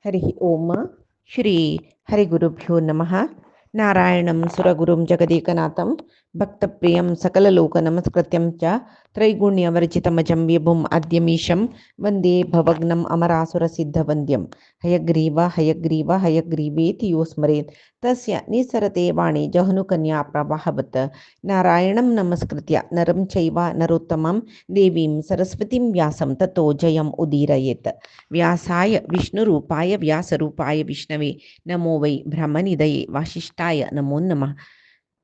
हरि ओम श्री हरिगुरुभ्यो नमः। नारायणं सुरगुरुं जगदेकनाथं भक्तप्रियं सकललोकनमस्कृत्यं च त्रैगुण्यवर्जितमजं विभुम् अद्यमीशं वन्दे भवग्नम् अमरासुरसिद्धवन्द्यं। हयग्रीव हयग्रीव हयग्रीवेति यो स्मरेत् तस्य निस्सरते वाणी जह्नुकन्या प्रवाहवत्। नारायणं नमस्कृत्य नरं चैव नरोत्तमं देवीं सरस्वतीं व्यासं ततो जयम् उदीरयेत्। व्यासाय विष्णुरूपाय व्यासरूपाय विष्णवे नमो वै ब्रह्मनिधये वासिष्ठाय नमो नमः।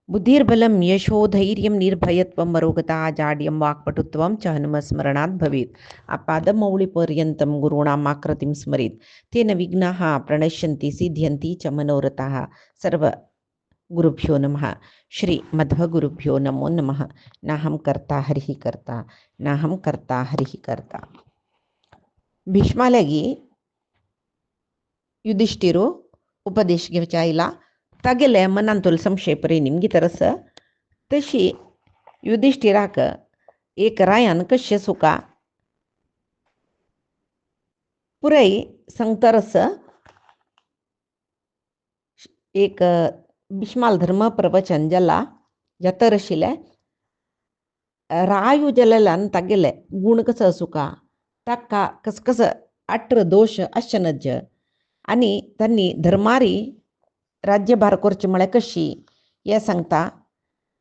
बुद्धिर्बलं यशोधैर्यं निर्भयत्वं मरोगता जाड्यं वाक्पटुत्वं च हनुमस्मरणात् भवेत्। आपादमौलिपर्यन्तं गुरूणाम् आकृतिं स्मरेत् तेन विघ्नाः प्रणश्यन्ति सिद्ध्यन्ति च मनोरथाः। सर्व गुरुभ्यो नमः। श्री मध्वगुरुभ्यो नमो नमः। नाहं कर्ता हरिः कर्ता नाहं कर्ता हरिः कर्ता. भीष्मालागी युधिष्ठिरो उपदेश घेवचे आयला तागेले मनान तोल संशय परी निमगी तरस तशी युधिष्ठिराक एक रायान कशे सुका पुराई सांगतारस एक भीष्माल धर्म प्रवचन जला जतर आशिल्ले रायू जलेलान तागेले गुण कसं सुका ताका कसं अठर दोष आसनज आणि त्यांनी धर्मारी राज्यभार करचे म्हळ्यार कशी हे सांगता.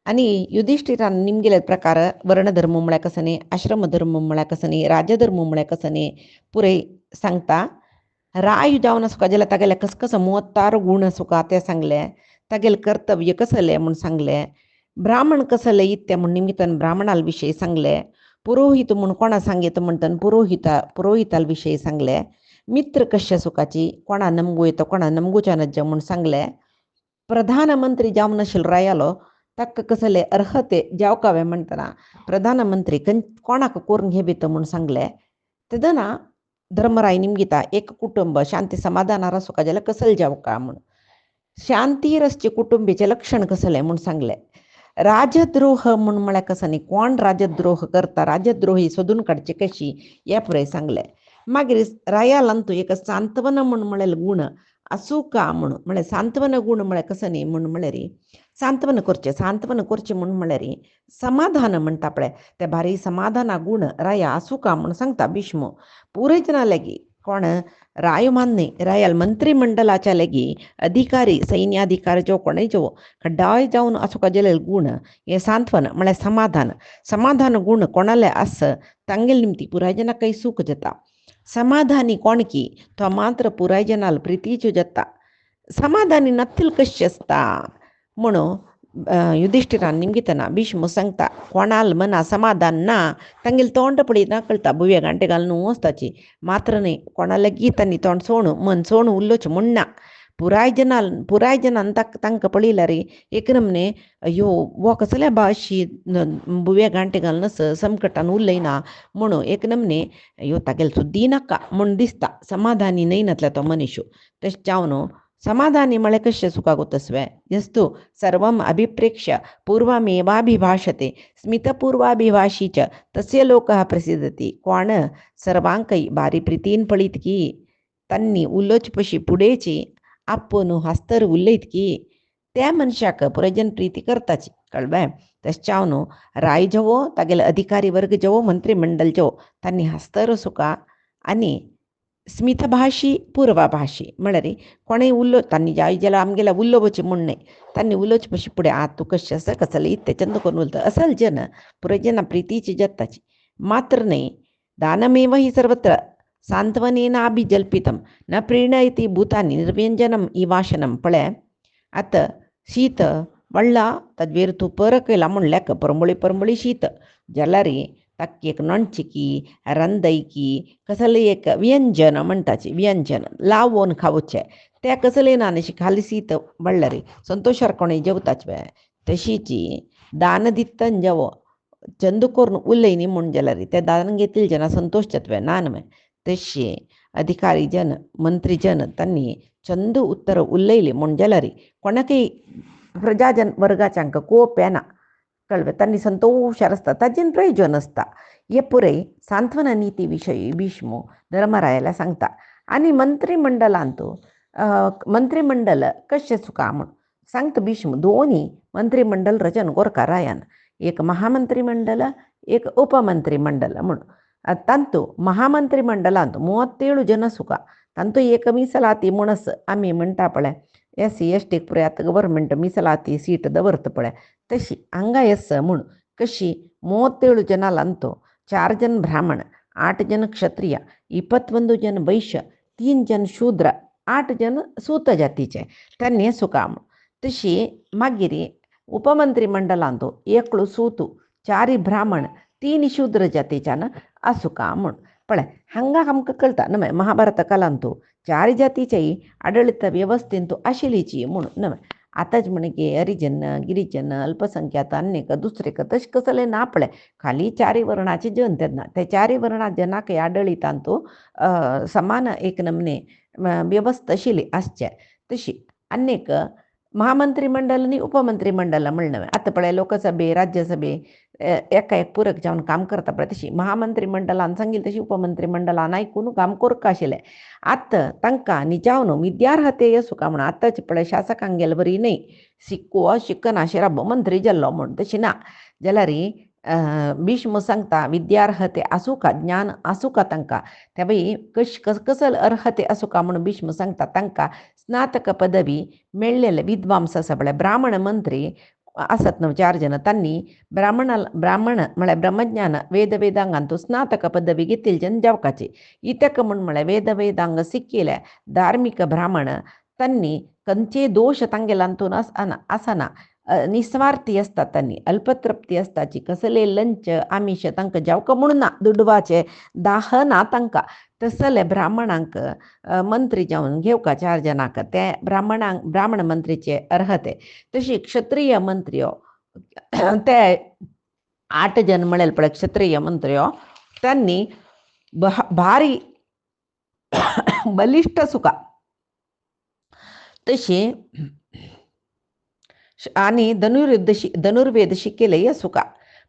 आणि युधिष्ठिरान निमगेले प्रकार वर्णधर्म म्हळ्यार कसं न्ही, आश्रमधर्म म्हळ्यार कसं न्ही, राजधर्म म्हळ्यार कसं न्ही पुरे सांगता. राय जावन सुका जाल्यार तागेले कसं 36 गुण सुका ते सांगले. तागेले कर्तव्य कसले म्हूण सांगले. ब्राह्मण कसले इत्ते म्हूण निमित्तान ब्राह्मणाल विशयी सांगले. पुरोहित म्हूण कोणा सांगीत म्हणटन पुरोहिताल विशयी सांगले. मित्र कशे सुखाची कोणा नमगू येतो कोणा नमगूच्या नज्ज म्हूण सांगले. प्रधानमंत्री जावन आशिल्लो रायालो ताका कसले अर्हते जावकावे म्हणटना प्रधानमंत्री कोणाक करून घेबित म्हूण सांगले. तेदना धर्मराय निमगिता एक कुटुंब शांती समाधानार सुका जाल्यार कसले जावका म्हूण शांतीर असचे कुटुंबीचे लक्षण कसले म्हूण सांगले. राजद्रोह म्हूण म्हळ्यार कसं न्ही, कोण राजद्रोह करता राजद्रोही सोदून काडची कशी हे पुरे सांगले. मागीर रायालांतू एक सांत्वन म्हूण म्हळेल गुण आसूं का म्हूण म्हळ्यार सांत्वन गुण म्हळ्यार कसं न्ही म्हूण म्हळ्यार सांत्वन करचें म्हूण म्हळ्यार समाधान म्हणटा पळय ते भारी समाधाना गुण राया आसूं का म्हूण सांगता भीष्म. पुरे जना लेगी कोण राय मान्ने रायाल मंत्रिमंडलाच्या लेगी अधिकारी सैन्याधिकारी जो कोणय जो कड्डाय जावन आसूं का जाल्यार गुण हे सांत्वन म्हळ्यार समाधान गुण कोणाले आस तांगेल निमती पुराय जना काही सूख जाता. समाधानी कोण की तो मात्र पुराय जनाल प्रितीच्यो जाता. समाधानी नत्तील कशें आसता म्हणून युधिष्ठिरान निमगितना भीष्म सांगता कोणाल मना समाधान ना तांगेल तोंड पळयतना कळटा बुव्या गांठे घालून वचताची मात्र न्ही कोणाले गीतांनी तोंड सोणू मन सोणू उरलोच म्हणना. पुराय जनान तांकां पळयल्यार एक नमने अयो वो कसल्या भाशी बुव्या गांठे घालून समकटान उरलयना म्हणून एक नमने अयो तागेले सुद्दी नाका म्हूण दिसता. समाधानी नयनातल्या तो मनीस तशें जावन समाधानी म्हळ्यार कशें सुका गोतस्वे यस्तु सर्वम अभिप्रेक्ष्य पूर्वमेवाभिभाषते स्मितपूर्वाभिभाषी च तस्य लोकः प्रसिद्धती. कोण सर्वांकय बारी प्रितीन पळयत की तांनी उलोच पशी फुडेची आपूण हस्तर उलयत की त्या मनशाक पुरेजन प्रीती करताची कळबे. तशें जावन राय जवो तागेले अधिकारी वर्ग जवो मंत्रिमंडल जवो तांनी हस्तर सुका आनी स्मितभाषी पूर्वभाषी म्हळ्यार कोणें उलो तांनी जाय जाल्यार आमगेल्या उलोवचें म्हूण न्ही तांनी उलोवचे पशी फुडें तूं कशें आसा कसलें इत्ते चंद करून उलयता असल जन पुराय जना प्रितीची जाताची मात्र न्ही. दानमेव हि सर्वत्र सांत्वनेनाभिजल्पितं न प्रीणयति भूतानि निर्व्यंजनम इवाशनम पळय आतां शीत वळ्ळा तद्वेर तूं परकयला म्हूण लेख परंबळी शीत जाल्यार ताका एक नणचिकी रंदैकी कसलें एक व्यंजन म्हणटाची व्यंजन लावून खावचें तें कसलें ना अशें खाली शीत वळ्ळार संतोशार कोणें जेवताच तशीची दान दित्तन जेवो चंद करून उरलय न्ही म्हूण जाल्यार ते दान घेतले जना संतोश जातवे ना न्हय. तशें अधिकारी जन मंत्री जन तांणी चंद उत्तर उरलयली म्हूण जाल्यार कोणाकय प्रजाजन वर्गाच्यांक कोप येना कळ्ळें. तांणी संतोशार आसता ताजेन प्रयोजन आसता. हे पुरे सांत्वन नीती विशयी भीष्म धर्मरायाला सांगता. आणि मंत्रिमंडलांतू मंत्रिमंडल कशें सुका म्हूण सांगत भीष्म दोन्ही मंत्रिमंडल रचन कोरका रायान एक महामंत्रिमंडल एक उपमंत्रिमंडल म्हूण तांतू महामंत्रिमंडलांत 37 जन सुका तांतू एक मीಸಲಾತಿ म्हणस आमी म्हणटा पळय SC ST Purayat government मीಸಲಾತಿ seat दवरत पळय तशी हांगा म्हूण कशी 37 जनांतू 4 जन ब्राह्मण 8 जन क्षत्रिय 21 जन वैश्य 3 जन शूद्र 8 जन सूत जातीचे त्यांनी सुका म्हूण तशी मागीर उपमंत्रिमंडलांतू 1 सूतू 4 ब्राह्मण 3 शूद्र जातीच्यान आसुका म्हूण पळय हांगा आमकां कळटा न्हय महाभारत कालांतू 4 जातीची आडळीत व्यवस्थेंतू आशिल्लीची म्हूण न्हय आतांच म्हण की हरिजन गिरिजन अल्पसंख्याक अन्यक दुसरेक तशें कसले ना पळय खाली 4 वर्णाचे जन तेन्ना ते 4 वर्णा जनाक आडळीतांतू समान एक नमने व्यवस्था आशिल्ली आसचे तशी अन्यक महामंत्रिमंडल आणि उपमंत्रिमंडल म्हणणं आता पळय लोकसभे राज्यसभे एका एक पूरक जावन काम करता पळय तशी महामंत्रिमंडलान सांगिल्ली तशी उपमंत्रिमंडलान आयकून काम करता आशिल्लें आतां तांकां निजावन विद्यार्हते सुका म्हणून आतांच पळय शासकांक गेले बरी न्हय शिको शिकना शिराबो मंत्री जाल्लो म्हूण तशी ना जाल्यार भीष्म सांगता विद्यार्हते आसूका ज्ञान आसूका तांकां त्या बाई कसल अर्हते आसूका म्हणून भीष्म सांगता तांकां स्नातक पदवी मेळ्ळेले विद्वांस आसा पळय ब्राह्मण मंत्री आसत न्हय 4 जन तांणी ब्राह्मण म्हळ्यार ब्रह्मज्ञान वेदांगांतू स्नातक पदवी घेतिल्ली जन जावकाची इतक म्हळ्यार वेदांग शिकिल्ले धार्मिक ब्राह्मण तांणी खंयचे दोश तांगेलांतून आसना निस्वार्थी असतात त्यांनी अल्पतृप्ती असताची कसले लंच आमिष तांकां जावका म्हणून ना दुडवाचे दाह ना तांकां तसले ब्राह्मणांक मंत्री जावन घेवका 4 जनाक ते ब्राह्मण मंत्रीचे अर्हते तशी क्षत्रिय मंत्री ते 8 जन म्हळेल पळय क्षत्रिय मंत्री त्यांनी भारी बलिष्ठ सुका तशी आणि धनुर्वेद शिकेले सुका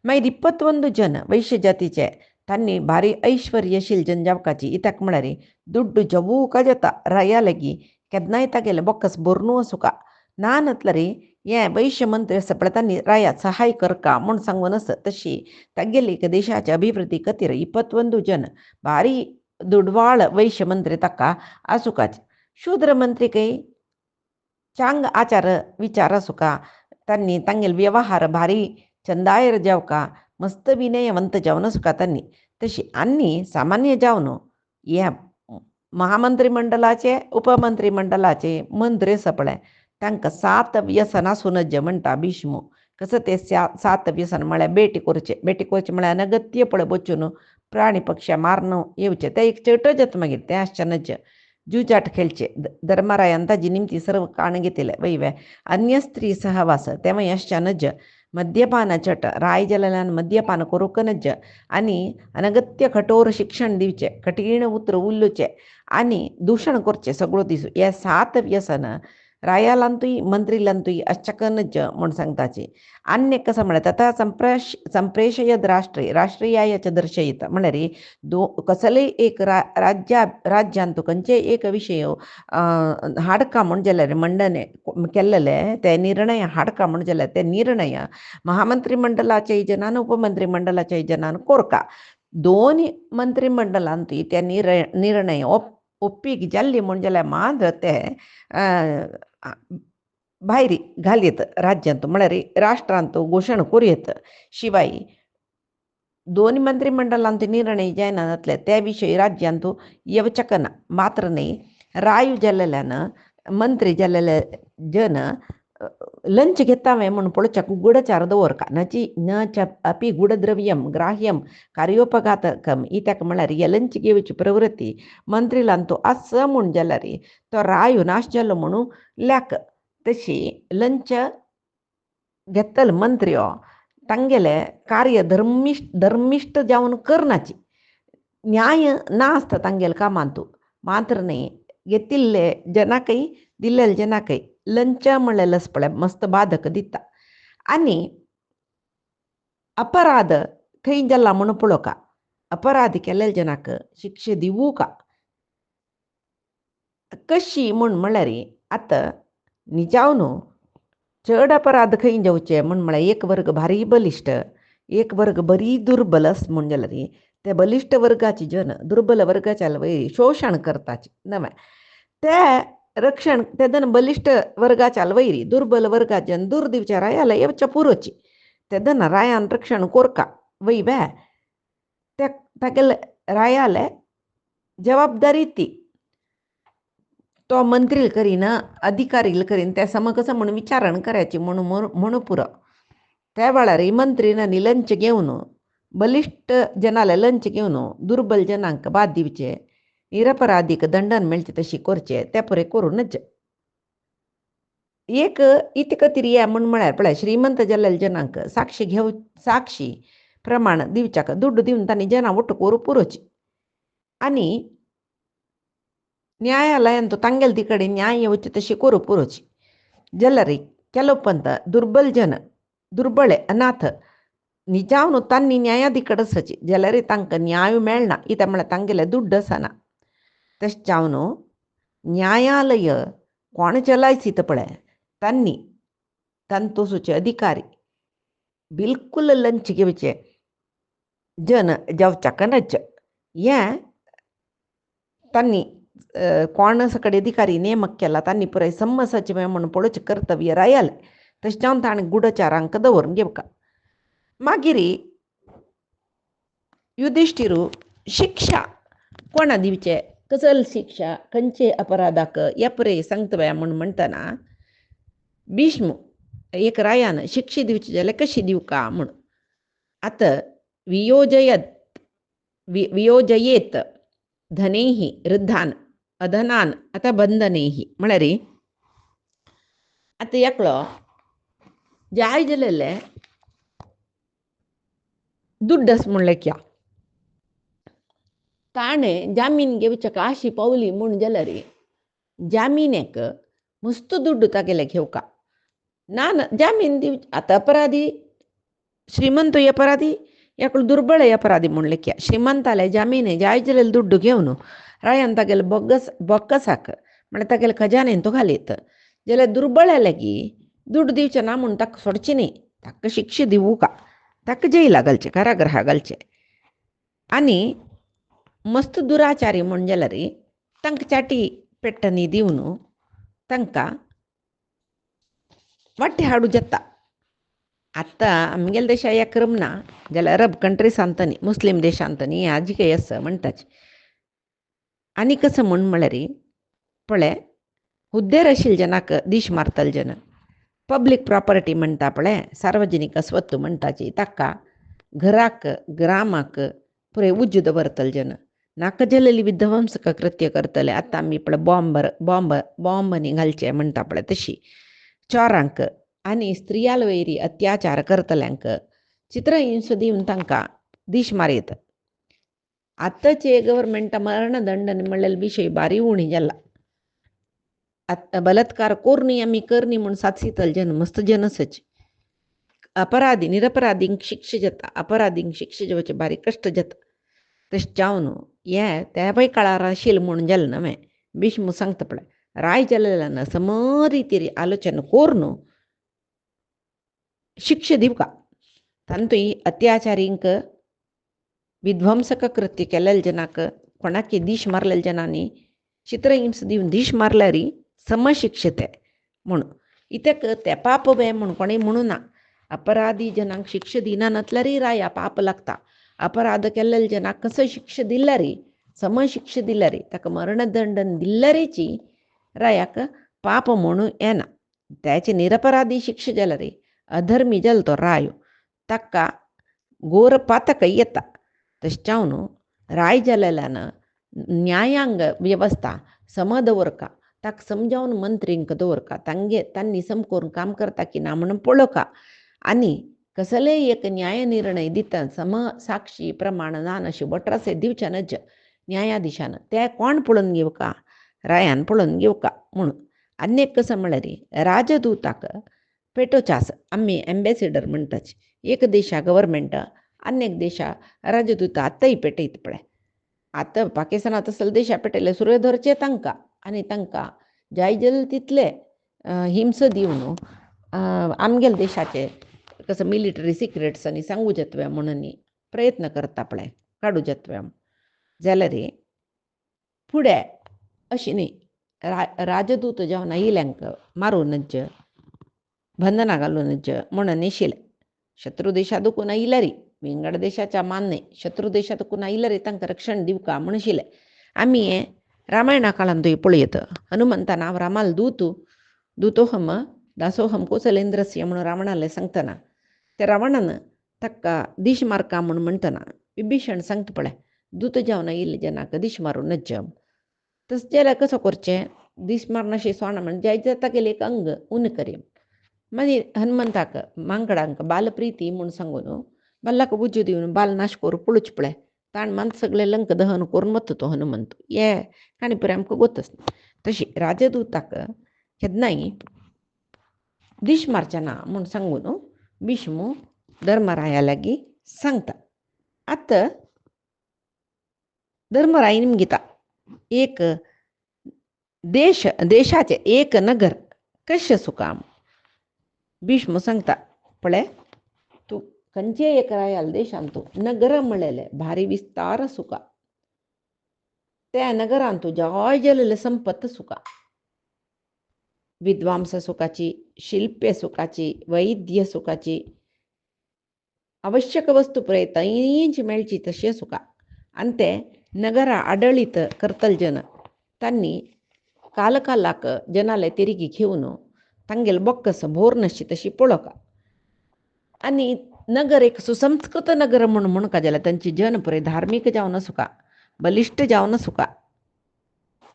मागीर 21 जन वैश्य जातीचे तांणी भारी ऐश्वर्यशील जन जावकाची इत्याक म्हळ्यार दुड्डू जवूका जाता राया लेगी केन्नाय तागेले बॉक्कस भरून सुका ना नतल्यार हे वैश्य मंत्री आसा पळय तांणी रायात सहाय करका म्हूण सांगून आसा तशी तागेली देशाच्या अभिवृद्धी खातीर 21 जन भारी दुडवाळ वैश्य मंत्री ताका आसुकाच शूद्र मंत्री काही चांग आचार विचार सुका तांणी तांगेले व्यवहार भारी चंदायर जावका मस्त विनयवंत जावन सुका तांणी तशी आनी सामान्य जावन ह्या महामंत्रिमंडलाचे उपमंत्रिमंडलाचे मंत्री आसा पळय तांकां 7 व्यसन आसूनच म्हणटा भीष्म कसं ते 7 व्यसन म्हळ्यार बेटी करचे म्हळ्यार अनगत्य पळय बच्चून प्राणी पक्षी मारून येवचे ते एक चटच मागीर ते आसचेनच जुजाट खेळचे धर्मरायान ताजी निमती सर्व काण घेतले वैवे अन्य स्त्री सहवास तेव्हा यश्चानज मद्यपान चट राय जलाल्यान मद्यपान करूकनज आणि अनगत्य कठोर शिक्षण दिवचे कठीण उतर उल्लूचे आणि दूषण करचे सगळो दिसू हे 7 व्यसन रायालांतूय मंत्रीलांतूय अश्चकनज म्हूण सांगताची अन्य कसं म्हणत आता संप्रेषयद राष्ट्रीयाय च दर्शयित म्हळ्यार कसले एक राज्यांतू खंयचे एक विशय हाडका म्हूण जाल्यार मंडने केल्लेले ते निर्णय हाडका म्हूण जाल्यार ते निर्णय महामंत्रिमंडलाचे जनान उपमंत्रिमंडलाचे जनान कोरका दोन्ही मंत्रिमंडलांतूय ते निर्णय ओप्पीक जाल्ली म्हूण जाल्यार मात्र ते भायर घालयत राज्यांतू म्हळ्यार राष्ट्रांतू घोशण करूं शिवाय दोन्ही मंत्रिमंडलांतू निर्णय जायना जातले त्या विशयी राज्यांतू येवचक ना मात्र न्ही राय जाल्ल्यान मंत्री जाल्ले जन लंच घेतावे म्हूण पळोवच्या गूढचार दवरका न च अपि गूढद्रव्यम ग्राह्यम कार्योपघातकम इत्याक म्हळ्यार हे लंच घेवची प्रवृत्ती मंत्रीलांतू आस म्हूण जाल्यार तो राय नाश जाल्लो म्हणून ल्याक तशी लंच घेतल मंत्री तांगेले कार्य धर्मिष्ठ जावन करनाची न्याय ना आसता तांगेले कामांतू मात्र न्ही घेतिल्ले जनाकय दिल्लेले जनाकय लंच म्हणलेलें पळय मस्त बाधक दिता आनी अपराध खंय जाला म्हणून पळोवका अपराध केल्ले जनाक शिक्षे दिवूका कशी म्हूण म्हळ्यार आतां निजाव न्हू चड अपराध खंय जेवचे म्हूण म्हळ्यार एक वर्ग भारी बलिश्ट एक वर्ग बरी दुर्बल आसा म्हूण जाल्यार ते बलिश्ट वर्गाची जन दुर्बल वर्गाच्या वयर शोशण करताचे नवे ते रक्षण तेदन बलिश्ट वर्गाच्या वयर दुर्बल वर्गाचें दूर दिवचे रायाला येवचे पुरोची तेदन रायान रक्षण कोरका वय बे ते तागेले रायाले जबाबदारी ती तो मंत्री करीन अधिकारी करीन त्या सम कसं म्हणून विचारण करायची म्हणून पुरो त्या वेळार मंत्रीन लंच घेवन बलिश्ट जनाले लंच घेवन दुर्बल जनांक बाद दिवचे निरपराधीक दंडन मेळचे तशी करचे ते परे करूनच एक इतकं तरी म्हूण म्हळ्यार पळय श्रीमंत जाल्ल्या जनांक साक्षी प्रमाण दिवच्याक दुड्ड दिवन तांणी जनां ಒಟ್ಟು कोरू पुरोची आनी ನ್ಯಾಯಾಲಯನ್ तांगेल ती कडेन न्याय येवचे तशी कोरू पुरोची जाल्यार ಕೆಲವೊಪ್ಪಂತ दुर्बल जन दुर्बळे अनाथ निजावन तांणी न्यायाधी कडेन वचची जाल्यार तांकां न्याय मेळना कित्याक म्हळ्यार तांगेले दुड्ड आसना तशें जावन न्यायालय कोण चलायसीत पळय तांणी तांतोसूचे अधिकारी बिलकुल लंच घेवचे जन जावच्याक नज हें तांणी कोण कडेन अधिकारी नेमक केला तांणी पुराय सम्म सचिव म्हणून पळोवचें कर्तव्य रायलें तशें जावन ताणें गुडचारांक दवरून घेवका मागीर युधिष्ठिरू शिक्षा कोणा दिवचे कसल शिक्षा खंयचे अपराधाक ह्या पुरे सांगतव्या म्हणून म्हणटना भीष्म एक रायान शिक्षा दिवची जाल्यार कशी दिवका म्हूण आतां वियोजयेत धनेही वृद्धान अधनान आतां बंधनेही म्हळ्यार आतां एकलो जाय जाल्ले दुड्ड आसा म्हूण लेख्या ताणें जामीन घेवच्याक आशी पावली म्हूण जाल्यार जामिनेक मस्त दुड्ड तागेले घेवका ना जामीन दिव आतां अपराधी श्रीमंत अपराधी एकलो दुर्बळ अपराधी म्हूण लेख्या श्रीमंताले जामीन जाय जाल्ले दुड्ड घेवन रायान तागेले बोक्कसाक म्हळ्यार तागेले खजानेन तो घालीत जाल्यार दुर्बळ्या लेगीत दुड्ड दिवचें ना म्हूण ताका सोडचें न्ही ताका शिक्षा दिवूका ताका जैला घालचें कारागृहा घालचें आनी मस्त दुराचारी म्हूण जाल्यार तांकां चाटी पेट्टनी दिवन तांकां वाटे हाडूं जाता आतां आमगेल्या देशाक हें क्रम ना जाल्यार अरब कंट्रीसांत न्ही मुस्लीम देशांत न्ही हें आजिकय आसा म्हणटाचे आनी कसं म्हूण म्हळ्यार पळय हुद्देर आशिल्ल्या जनाक दीश मारतले जन पब्लीक प्रॉपर्टी म्हणटा पळय सार्वजनीक स्वत्त म्हणटाची ताका घराक ग्रामाक पुरे उज्ज दवरतले जन नाका जाल्लेली विध्वंसक कृत्य करतले आतां आमी पळय बॉम्ब न्ही घालचे म्हणटा पळय तशी चोरांक आनी स्त्रियाल वयरी अत्याचार करतल्यांक चित्रहिंसा दिवन तांकां दीश मारयता आतांचे गव्हर्मेंटा मरणदंड म्हणलेलो विशय बारी उणी जाला आतां बलात्कार कोरनी आमी करनी म्हूण सातसीतले जन मस्त जन आसाचे अपराधी निरपराधींक शिक्षा जाता अपराधींक शिक्षा जेवचे बारी कश्ट जाता तशें जावन हें त्या पळय काळार आशिल्लें म्हूण जालें नवें भीष्म सांगता पळय राय जाल्ल्यान सम रितीर आलोचना कोरून शिक्षा दिवका तांतूय अत्याचारींक विध्वंसक कृत्य केलेल्या जनाक कोणाक दीश मारलेल्या जनांनी चित्रहिंसा दिवन दीश मारल्यार समशिक्षा ते म्हूण इतक ते पाप बे म्हूण कोणें म्हणूं ना अपराधी जनांक शिक्षा दिना नातल्यार राया पाप लागता अपराध केल्लेल्या जनाक कसो शिक्षा दिल्यार समशिक्षा दिल्यार ताका मरणदंड दिल्यारची रायाक पाप म्हणूं येना त्याची निरपराधी शिक्षा जाल्यार अधर्मी जालो तो राय ताका घोर पातक येता तशें जावन राय जाल्ल्यान न्यायांग वेवस्था सम दवरका ताका समजावन मंत्रींक दवरका तांणी सम करून काम करता की ना म्हणून पळोवका आनी कसलेय एक न्याय निर्णय दिता सम साक्षी प्रमाण नान अशी बट्रासे दिवचे नज न्यायाधीशान ते कोण पळोवन घेवका रायान पळोवन घेवका म्हणून आनी एक कसं म्हळ्यार राजदूताक पेटोवचे आसा आमी एम्बेसिडर म्हणटाचे एक देशा गव्हर्मेंट आनी एक देशा राजदूत आतांय पेटयता पळय आतां पाकिस्तानांत असले देशा पेटयले सुरय धरचे तांकां आनी तांकां जाय जाल्यार तितले हिंस दिवन आमगेले देशाचे कसं मिलिटरी सिक्रेट्स आनी सांगू जेतवे म्हणून प्रयत्न करता पळय काडू जेतवे जाल्यार फुडें अशी न्ही राजदूत जावन येयल्यांक मारूनच बंधना घालूनच म्हणून येशिल्ले शत्रू देशा दुखून आयल्यार विंगड देशाच्या मान्य शत्रू देशा दुखून आयल्यार तांकां रक्षण दिवका म्हणशिल्लें आमी हें रामायणा काळांत पळयत हनुमंता नांव रामाल दूतोहम दासोहम कौसलेंद्रस्य म्हणून रावणाले सांगतना त्या रावणान ताका दिश मारका म्हणून म्हणटना विभीषण सांगता पळय दूत जावन येयल्ले जनाक दिश मारूनच तस जाल्यार कसो करचें दिश मारनाशी सोना म्हण जाय जाता गेले एक अंग उन करी मागीर हनुमंताक मांकडांक बालप्रिती म्हूण सांगून बाल्लाक बुज्यो दिवन बाल नाश करून पळोवच पळय ताण मात सगळें लंक दहन करून वता तो हनुमंत हे काणी पुरे आमकां गोतच तशी राजदूताक केन्नाय दिश मारचें ना म्हूण सांगून भीष्म धर्मराया लागीं सांगता आतां धर्मराय निमगिता एक देशाचे एक नगर कशें सुकाम भीष्म सांगता पळय तूं खंयचे एक रायाल देशांत तूं नगर म्हणलेले भारी विस्तार सुका त्या नगरांत तूं जाय जाल्ले संपत्त सुका विद्वांस सुखाची शिल्पे सुखाची वैद्य सुखाची आवश्यक वस्तू पुरय थंयच मेळची तशें सुका आनी ते नगरा आडळीत करतले जन तांणी कालकालाक जनाले तिरिगी घेवन तांगेले बॉक्कस भोर नाशी तशी पळोवका आनी नगर एक सुसंस्कृत नगर म्हणून म्हणका जाल्यार तांची जन पुरय धार्मीक जावन सुका बलिश्ट जावन सुका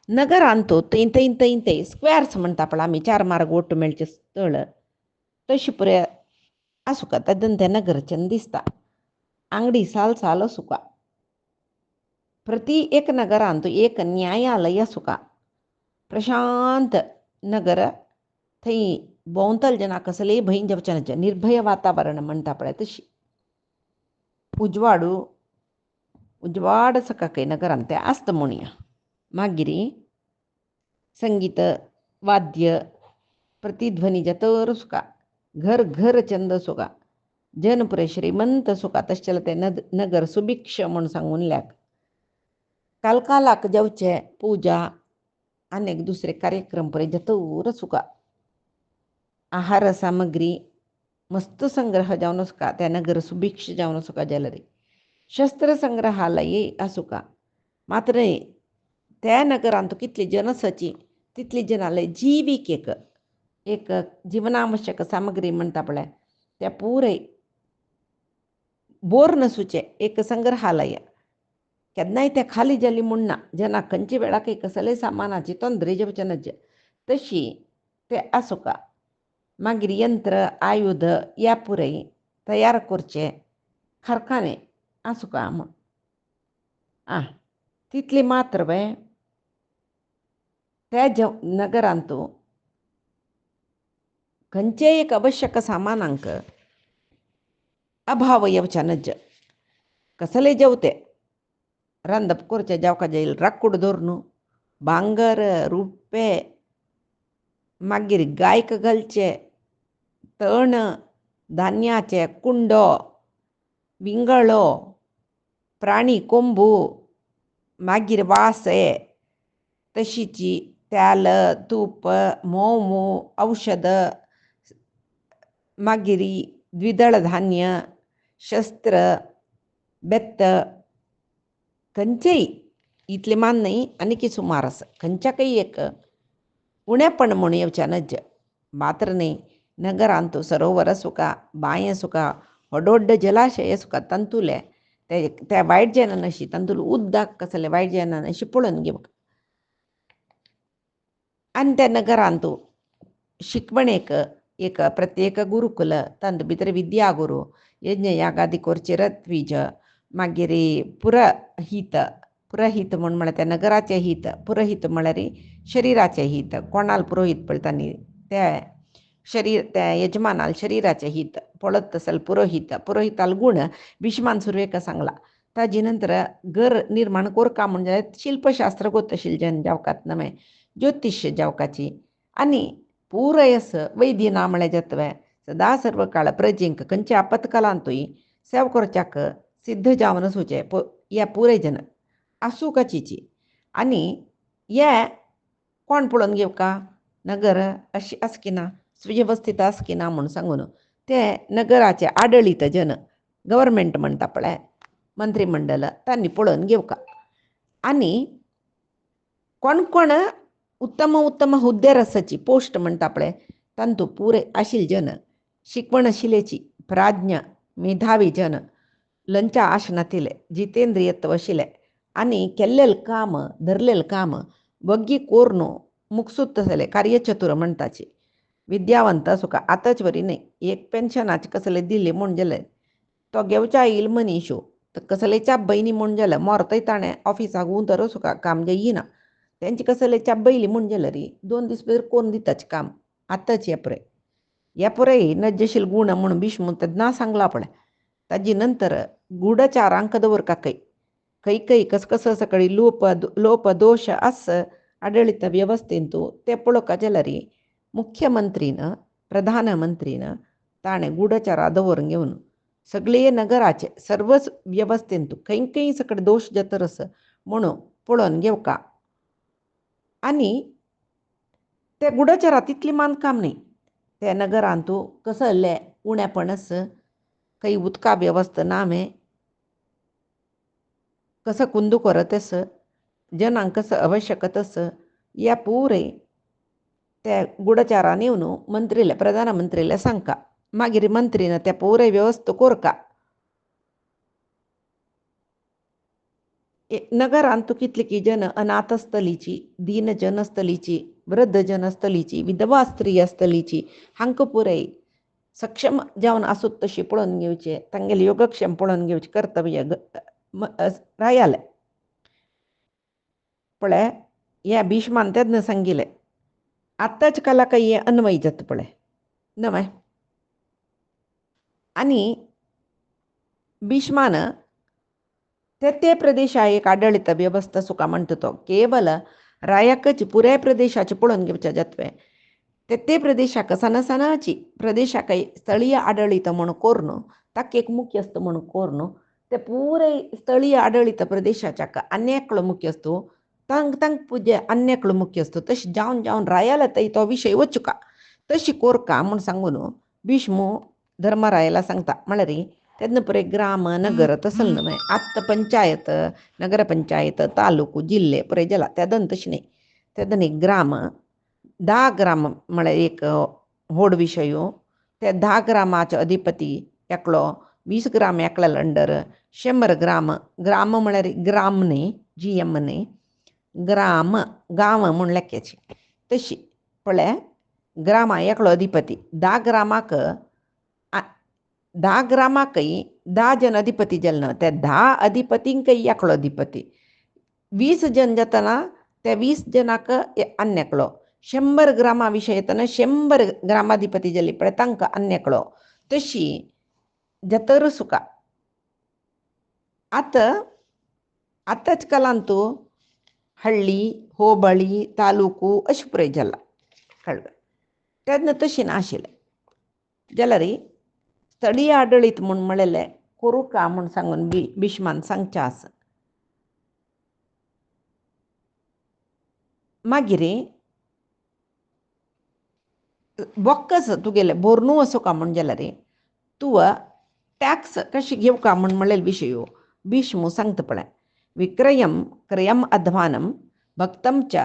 नगरांत थंय स्क्वेर्स म्हणटा पळय आमी 4 मार्ग ओट्ट मेळचे स्थळ तशी पुरे आसुका तातूंत तें नगर चंद दिसता आंगडी साल सुका प्रति एक नगरांत एक न्यायालय सुका प्रशांत नगर थंय भोंवतल जना कसलेय भंय जावचे निर्भय वातावरण म्हणटा पळय तशी उजवाड सका खंय नगरांत तें आसता म्हणुया मागीर संगीत वाद्य प्रतिध्वनी जतर सुका घर चंद सुका जन पुरे श्रीमंत सुका तशें तें नगर सुभिक्ष म्हूण सांगून ल्याक कालकालाक जावचे पुजा आनीक दुसरे कार्यक्रम पुरे जतर सुका आहार सामग्री मस्त संग्रह जावन सुका त्या नगर सुभिक्ष जावन सुका जाल्यार शस्त्र संग्रहालय आसुका मात्र त्या नगरांत कितली जनसाची तितली जनाले जिवीक एक जीवनावश्यक सामग्री म्हणटा पळय त्या पुरे बोर नसुचे एक संग्रहालय केन्नाय तें खाली जाली म्हूण ना जनाक खंयचे वेळाक कसलेय सामानाची तोंदरे जावचे नज तशी तें आसुका मागीर यंत्र आयुध ह्या पुरे तयार करचे कारखाने आसुका म्हूण तितली मात्र त्या नगरांत खंयचे एक आवश्यक सामानांक अभाव येवचे नज कसले जेवते रांदप करचे जावका जाईल राकूड धरून भांगर रुपे मागीर गायक घालचे तण धान्याचे कुंडो विंगळो प्राणी कोंबू मागीर वासे तशीची तेल तूप मोव औषध मागीर द्विदळ धान्य शस्त्र बेत्त खंयचेय इतले मान न्ही आनी सुमार आसा खंयच्याकय एक उणेपण म्हूण येवचे नज मात्र न्ही नगरांत सरोवर सुका बांय सुका व्हड जलाशय सुका तंतुले त्या वायट जेन्ना अशी तंतुल उदक कसले वायट जेन्ना अशी पळोवन घेवक आनी त्या नगरांत शिकवणेक एक प्रत्येक गुरुकुल तांत भितर विद्यागुरू यज्ञ यागादी करचे रत्विज मागीर पुरहित म्हूण म्हळ्यार त्या नगराचें हित पुरहित म्हळ्यार शरिराचें हित कोणाल पुरोहीत पळयतानी त्या यजमानाल शरिराचें हित पळत आसल पुरोहिताल गूण भीष्मान सुरवेक सांगला ताजे नंतर घर निर्माण कोरका म्हणजे शिल्पशास्त्र गोत आशिल्ले जन जावकात नमे ज्योतिष्य जावकाची आनी पूरयस वैद्य ना म्हळ्या जतवे सदा सर्व काळ प्रजेंक खंयचे आपतकालांतूय सेवा करच्याक सिद्ध जावन सुचे हे पुराय जन आसूकाची आनी हे कोण पळोवन घेवका नगर अशी आसकिना सुवेवस्थीत आसकिना म्हूण सांगून ते नगराचे आडळीत जन गव्हर्मेंट म्हणटा पळय मंत्रीमंडळ तांणी पळोवन घेवका आनी कोण कोण उत्तम उत्तम हुद्द्यार आसाची पोस्ट म्हणटा पळय तांतू पुरे आशिल्ले जन शिकवण आशिल्लेची प्राज्ञ मेधावी जन लंचा आश नातिले जितेंद्रियत्व आशिल्ले आनी केल्लेलें काम धरलेलें काम बग्गी कोरनो मुखसूत जाले कार्यचतुर म्हणटाची विद्यावंत आसूं आतांच वरी न्ही एक पेन्शनाचे कसले दिल्ली म्हूण जालें तो घेवच्या येईल मनीसो कसले चाब्बयनी म्हूण जालें मोरतय ताणें ऑफिसाक उतर आसूं काम जे येना तेंचे कसले चाब्बयली म्हूण जालें रे 2 दीस भितर कोरून दिताचें काम आतांच हे पुराय नज्जशील गूण म्हूण भीष्म ना सांगला पळय ताजे नंतर गूढचारांक दवरका खंय खंय कसकस सकळी लोप दोश आस आडळीत व्यवस्थेंतू ते पळोवका जाल्यार मुख्यमंत्रीन प्रधानमंत्रीन ताणें गूढचारा दवरून घेवन सगळे नगराचे सर्वच व्यवस्थेंतू खंय खंय सकळ दोश जतर म्हणून पळोवन घेवका आनी ते गूढचारा तितली मानकाम न्ही त्या नगरांतू कसले उणेपणस खंय उदका वेवस्था नामे कसं कुंदू करतस जनांक कसं आवश्यकतस या पुरे त्या गूढचारान येवन मंत्रीले प्रधानमंत्रीले सांगका मागीर मंत्रीन त्या पुरे व्यवस्था कोरका नगरांतू कितली की जन अनाथ आसतलीची दीन जन आसतलीची वृद्ध जन आसतलीची विधवा स्त्री आसतलीची हांकां पुराय सक्षम जावन आसूं तशी पळोवन घेवचे तांगेले योगक्षेम पळोवन घेवचे कर्तव्य रायाले पळय हे भीष्मान तेदना सांगिल्लें आतांच कालाक हे अन्वय जाता पळय नवय आनी भीष्मान ते प्रदेशा एक आडळीत व्यवस्था सुका म्हणटा तो केवल रायाकच पुराय प्रदेशाचे पळोवन घेवचे जातवे ते प्रदेशाक सनसनाची प्रदेशाक स्थळीय आडळीत म्हूण कोरून ताका एक मुख्यस्त म्हूण कोरून ते पुराय स्थळीय आडळीत प्रदेशाच्या अन्येकलो मुख्यस्तो तांक पुजे अन्येकलो मुख्यस्तो तशी जावन जावन रायाला थंय तो विशय वचुका तशी कोरका म्हूण सांगून भीष्मू धर्मरायाला सांगता म्हळ्यार तेदना पुराय ग्राम नगर तसल न्हय आत्त पंचायत नगर पंचायत तालुको जिल्ले पुराय जाला तेदन तशें न्ही तेदन एक ग्राम 10 ग्राम म्हळ्यार एक व्हड विशयो ते 10 ग्रामाचो अधिपती एकलो 20 ग्राम एकल्या अंडर 100 ग्राम म्हळ्यार ग्राम न्ही GM न्ही ग्राम गांव म्हूण लेक्याची तशी पळय ग्रामा एकलो अधिपती 10 ग्रामाकय 10 जन अधिपती जाले न्हय ते 10 अधिपतींकय एकलो अधिपती 20 जन जातना त्या 20 जनाक अन्येकलो 100 ग्रामा विशय येतना 100 ग्रामाधिपती जाली पळय तांकां अन्येकलो तशी जतर सुका आतांच कालांतू हळ्ळी होबळी तालुको अशें पुराय जाला कळ्ळें तेदना तशें नाशिल्लें जाल्यार स्थळीय आडळीत म्हूण म्हळेलें कोरुका म्हूण सांगून भीष्मान सांगचें आसा मागीर बॉक्कस तुगेले बोरनू असो का म्हूण जाल्यार तुवा टॅक्स कशी घेवका म्हूण म्हळेले विशयो भीष्मू सांगता पळय विक्रयम क्रयम अध्वानम भक्तं च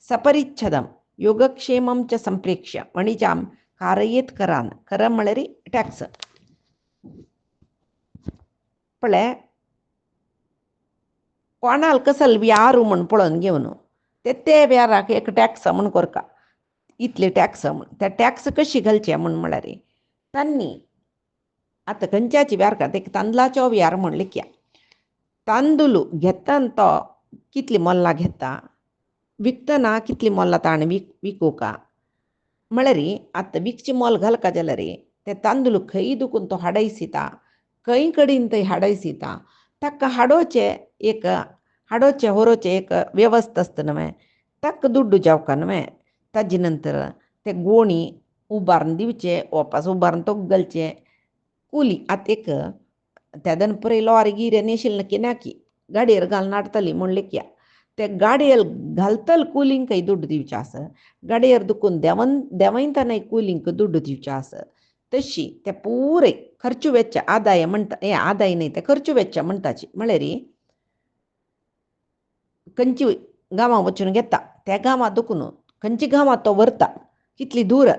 सपरिच्छदम योगक्षेमं च संप्रेक्ष्य वणिजाम कारयेत करान करम म्हळ्यार टॅक्स पळय कोणाल कसल व्यारू म्हूण पळोवन घेवन ते व्याराक एक टॅक्स म्हूण कोरका इतले टॅक्स म्हूण त्या टॅक्स कशी घालचे म्हूण म्हळ्यार तांणी आतां खंयच्याची व्यारकात एक तांदळाचो व्यार म्हूण लिखया तांदूळ घेतना तो कितली मोल्लां घेता विकतना कितली मोल्लां ताणें विकूका म्हळ्यार आतां विकचें मोल घालका जाल्यार ते तांदूळ खंय दुखून तो हाडयसिता खंय कडेन थंय हाडयसिता ताका हाडोवचे व्हरोवचे एक वेवस्था आसता न्हय तक दुड्डू जावका न्हय. ताजे नंतर ते गोणी उबारून दिवचे, वापस उबारून तोक घालचे. कुली आतां एक तेदन पुराय लॉरी गिरे नेशिल नक्की नाकी गाडयेर घालून हाडटली म्हणले की ते गाडयेर घालतल कुलींकय दुड्ड दिवचे आस. गाडयेर दुखून देंवयतानाय कुलींक दुड्ड दिवचे आस. तशी ते पुरे खर्चू वेच्च आदाय म्हणटा आदाय न्हय ते खर्चू वेच्च म्हणटाची म्हळ्यार खंयची गांवां वचून घेता त्या गांवां दुखून खंयची गांवां तो व्हरता कितली दूर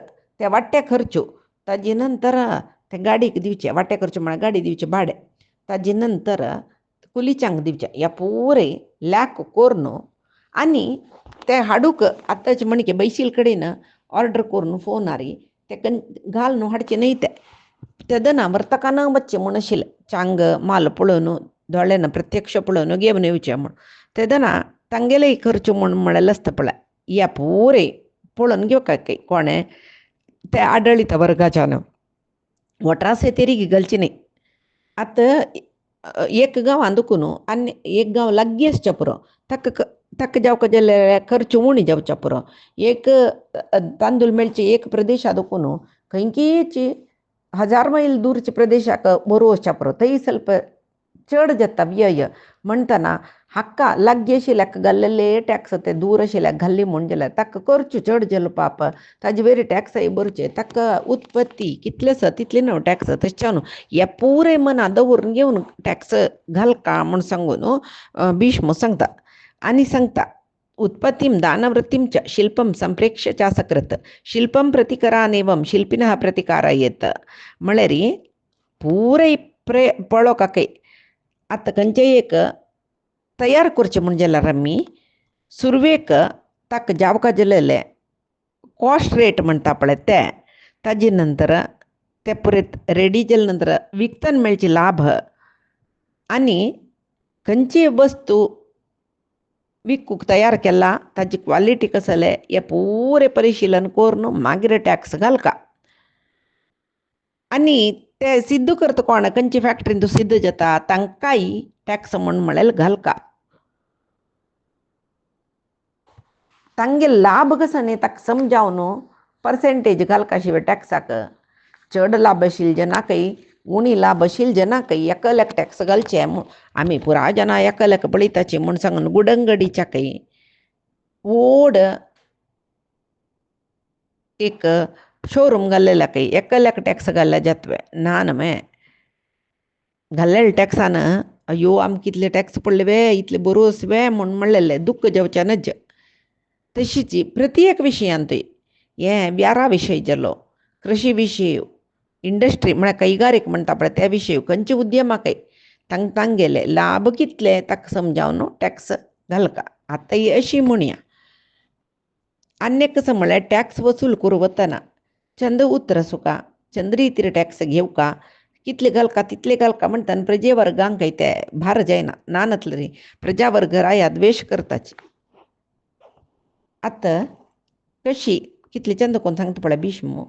ते वाट्टे खर्चू. ताजे नंतर ते गाडयेक दिवचे वाट्टे खर्चू म्हळ्यार गाडी दिवचे भाडें. ताजे नंतर कुलीच्यांक दिवचे ह्या पुरे लॅक करून आनी ते हाडूक आतांचे म्हणके बैशील कडेन ऑर्डर करून फोनारी ते घालून हाडचे न्हय तेदना वर्तकान वच्चे म्हूण आशिल्लें चांग माल पळोवन दोळ्यान प्रत्यक्ष पळोवन घेवन येवचें म्हूण. तेदना तांगेलेय खर्च म्हळ्यार आसता पळय ह्या पुरे पळोवन घेवका कोणें ते आडळीत वर्गाच्यान वोट्रासे तेरीक घालची न्हय. आतां एक गांवां दुखून आनी एक गांव लागीं आसचें पुरो ताका जावका जाल्यार खर्च उणी जावचे पुरो. एक तांदूळ मेळचे एक प्रदेशा दुखून खंयचीच 1000 मैल दूरच्या प्रदेशाक बरो वचचें पुरो थंय ಸ್ವಲ್ಪ चड जाता व्यय म्हणटना हाका लागीं आशिल्ल्याक घाल्लेले टॅक्स ते दूर आशिल्ल्याक घाल्ले म्हूण जाल्यार ताका खर्चू चड जालो पाप ताजे वेरी टॅक्सय भरचे ताका उत्पत्ती कितले आसा तितले न्हू टॅक्स तशें न्हू हे पुरे मना दवरून घेवन टॅक्स घालका म्हूण सांगून भीष्म सांगता. आनी सांगता उत्पत्तिं दानवृत्तिं च शिल्पं संप्रेक्ष्य च सकृत शिल्पं प्रतिकरानेवं शिल्पिनः प्रतिकारयेत म्हळ्यार पुरे पळोवकाकय आतां खंयचेय एक तयार करचें म्हूण जाल्यार आमी सुरवेक ताका जावका जालेले कॉस्ट रेट म्हणटा पळय ते ताजे नंतर ते पुरे रेडी जाले नंतर विकतन मेळचे लाभ आनी खंयची वस्तू विकूंक तयार केला ताजी क्वॉलिटी कशी जाले हे पुरे परिशीलन करून मागीर टॅक्स घालका. आनी ते सिद्ध करता कोण खंयची फॅक्टरीन सिद्ध जाता तांकांय टॅक्स म्हळ्यार घालका. तांगे लाभ कसो न्ही ताका समजावन पर्सेंटेज घालका शिवाय टॅक्साक चड लाभ आशिल्ल्या जनाकय उणी लाभ आशिल्ल्या जनाकय एकल्याक टॅक्स घालचे आमी पुराय जाणां एकल्याक पळयताची म्हूण सांगून गुडंगडीच्याकय व्हड एक शोरूम घाल्लेल्याकय एकल्याक टॅक्स घाल्ल्या जातवे ना न्हय घाल्लेल्या टॅक्सान अयो आमकां कितले टॅक्स पडले वे इतले बरोस वे म्हूण म्हणलेले दुख्ख जावचें नज. तशीच प्रत्येक विशयांतूय हे व्यारा विशय जालो कृशी विशय इंडस्ट्री म्हळ्यार कैगारीक म्हणटा पळय त्या विशय खंयचे उद्यमाकय तांगेले लाभ कितले ताका समजावन टॅक्स घालका. आतां ही अशी म्हणया आनी कसं म्हळ्यार टॅक्स वसूल करूं वतना चंद उतर सुका चंद रितीर टॅक्स घेवका कितले घालका तितले घालका म्हणटा प्रजे वर्गांकय ते भार जायना ना नतली प्रजा वर्ग राया द्वेश करताची. आतां कशी कितले चंद कोण सांगता पळय भीष्म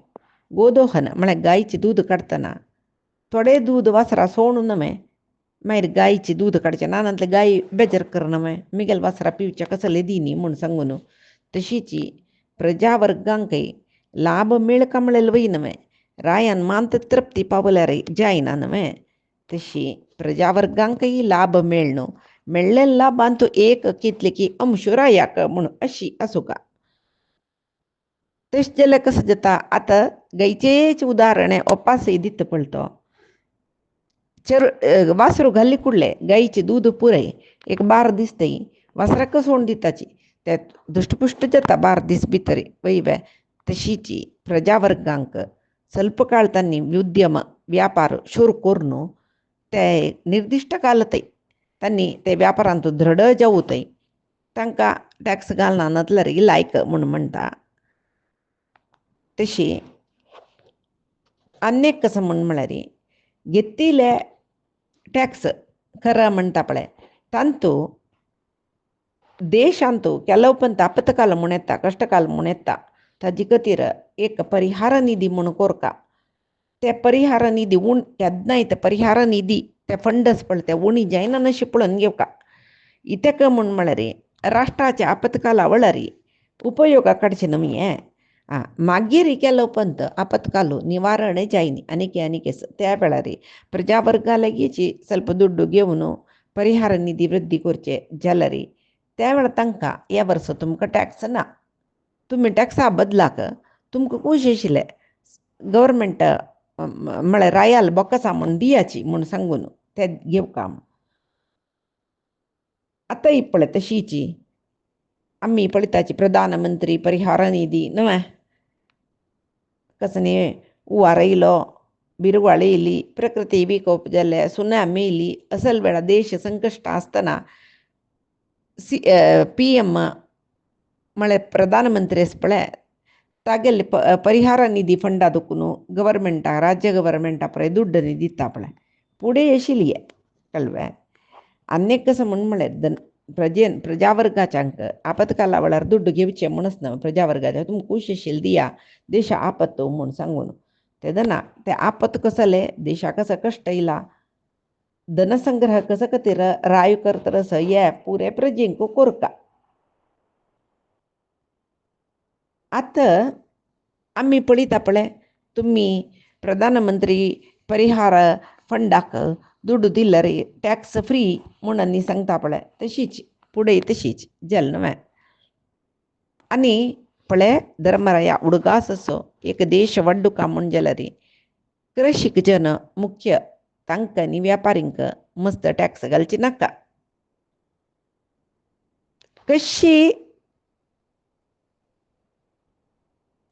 गोदोहन म्हळ्यार गायेचें दूद काडटना थोडे दूद वासरा सोडून न्हय मागीर गायेचें दूद काडचें ना नातले गाय बेजार करना मिगेल वासरा पिवचे कसले दिनी म्हूण सांगून तशीच प्रजा वर्गांकय लाभ मेळका म्हळ्यार वय न्हय रायान मांत तृप्ती पावल्यार जायना न्हय. तशी प्रजा वर्गांकय लाभ मेळ्ळो मेळ्ळेल्या लाभांत एक कितले की अंश रायाक म्हूण अशी आसूं तशें जाल्यार कसं जाता. आतां गायचेच उदाहरण ओपासय दिता पळतो वासरू घाल्ली कुडले गायेचें दूद पुरय एक 12 दीस थंय वासराक सोडून दिताची ते दुश्टपुश्ट जाता 12 दीस भितर वय वे. तशीच प्रजा वर्गांक ಸ್ವಲ್ಪ काळ तांणी उद्यम व्यापार सुरू करून ते निर्दिश्ट कालतय तांणी ते व्यापारांत दृढ जावूतय तांकां टॅक्स घालना नतल्यार लायक म्हूण म्हणटा. तशी आनीक कसं म्हळ्यार घेतिल्ले टॅक्स खरं म्हणटा पळय तांतू देशांतू ಕೆಲವೊಂದು आपत्काल म्हूण येता कश्टकाल म्हूण येता ताजे खातीर एक परिहार निधी म्हूण कोरता. ते परिहार निधी केन्नाय ते परिहार निधी ते फंडस पळय ते उणी जायना अशें पळोवन घेवका. इतेक म्हूण म्हळ्यार राष्ट्राच्या आपत्काला वेळार उपयोगा काडचे नमी मागीर केलो पंत आपत्काಲು ನಿವಾರಣೆ ಜಾಯಿನಿ ಅನಿಕೆ त्या ಬೆಳರಿ ಪ್ರಜಾವರ್ಗಾಲಗೀಚಿ ಸ್ವಲ್ಪ ದುಡ್ಡು ಗೆವನು ಪರಿಹಾರ ನಿಧಿ ವೃದ್ಧಿ ಕೊರ್ಚೆ ಜಲರಿ त्यावेळ तांकां ह्या वर्सा तुमकां टॅक्स ना तुम्ही टॅक्सा बदलाक तुमकां खूश आशिल्ले गव्हर्मेंट म्हळ्यार रायाल बोक्कासा म्हूण दियाची म्हूण सांगून ते घेवका आतां ही पळय तशीची आम्ही पळयताची प्रधानमंत्री परिहार निधी न्हय कसनी हुंवार येयलो बिरवाळ येयली प्रकृती विकोप जाले सुनामी येयली असल वेळा देश संकश्टां आसतना PM म्हळ्यार प्रधानमंत्री आसा पळय तागेले परिहार निधी फंडा दुखून गव्हर्मेंटा राज्य गव्हर्मेंटा पळय दुड्ड न्ही दिता पळय पुढे आशिल्ली कळ्ळें अन्येक कसं म्हळ्यार प्रजावर्गाच्यांक आपत्काला वेळार दुड्ड घेवचें म्हणूच ना प्रजावर्गाच्या तुमकां खूश आशिल्ली दिया देश आपत्तो म्हूण सांगून तेदना ते आपत कसले देशा कसा कष्ट येयला धनसंग्रह कसा खातीर राय करतरस हे पुरे प्रजेंक कोरका आतां आमी पळयता पळय तुमी प्रधानमंत्री परिहार फंडाक दुड्ड दिल्यार टॅक्स फ्री म्हूण आनी सांगता पळय तशीच पुढे तशीच जल न्हय आनी पळय धर्मराया उडगास असो एक देश वड्डुका म्हूण जाल्यार कृषीक जन मुख्य तांकां आनी व्यापारींक मस्त टॅक्स घालची नाका कशी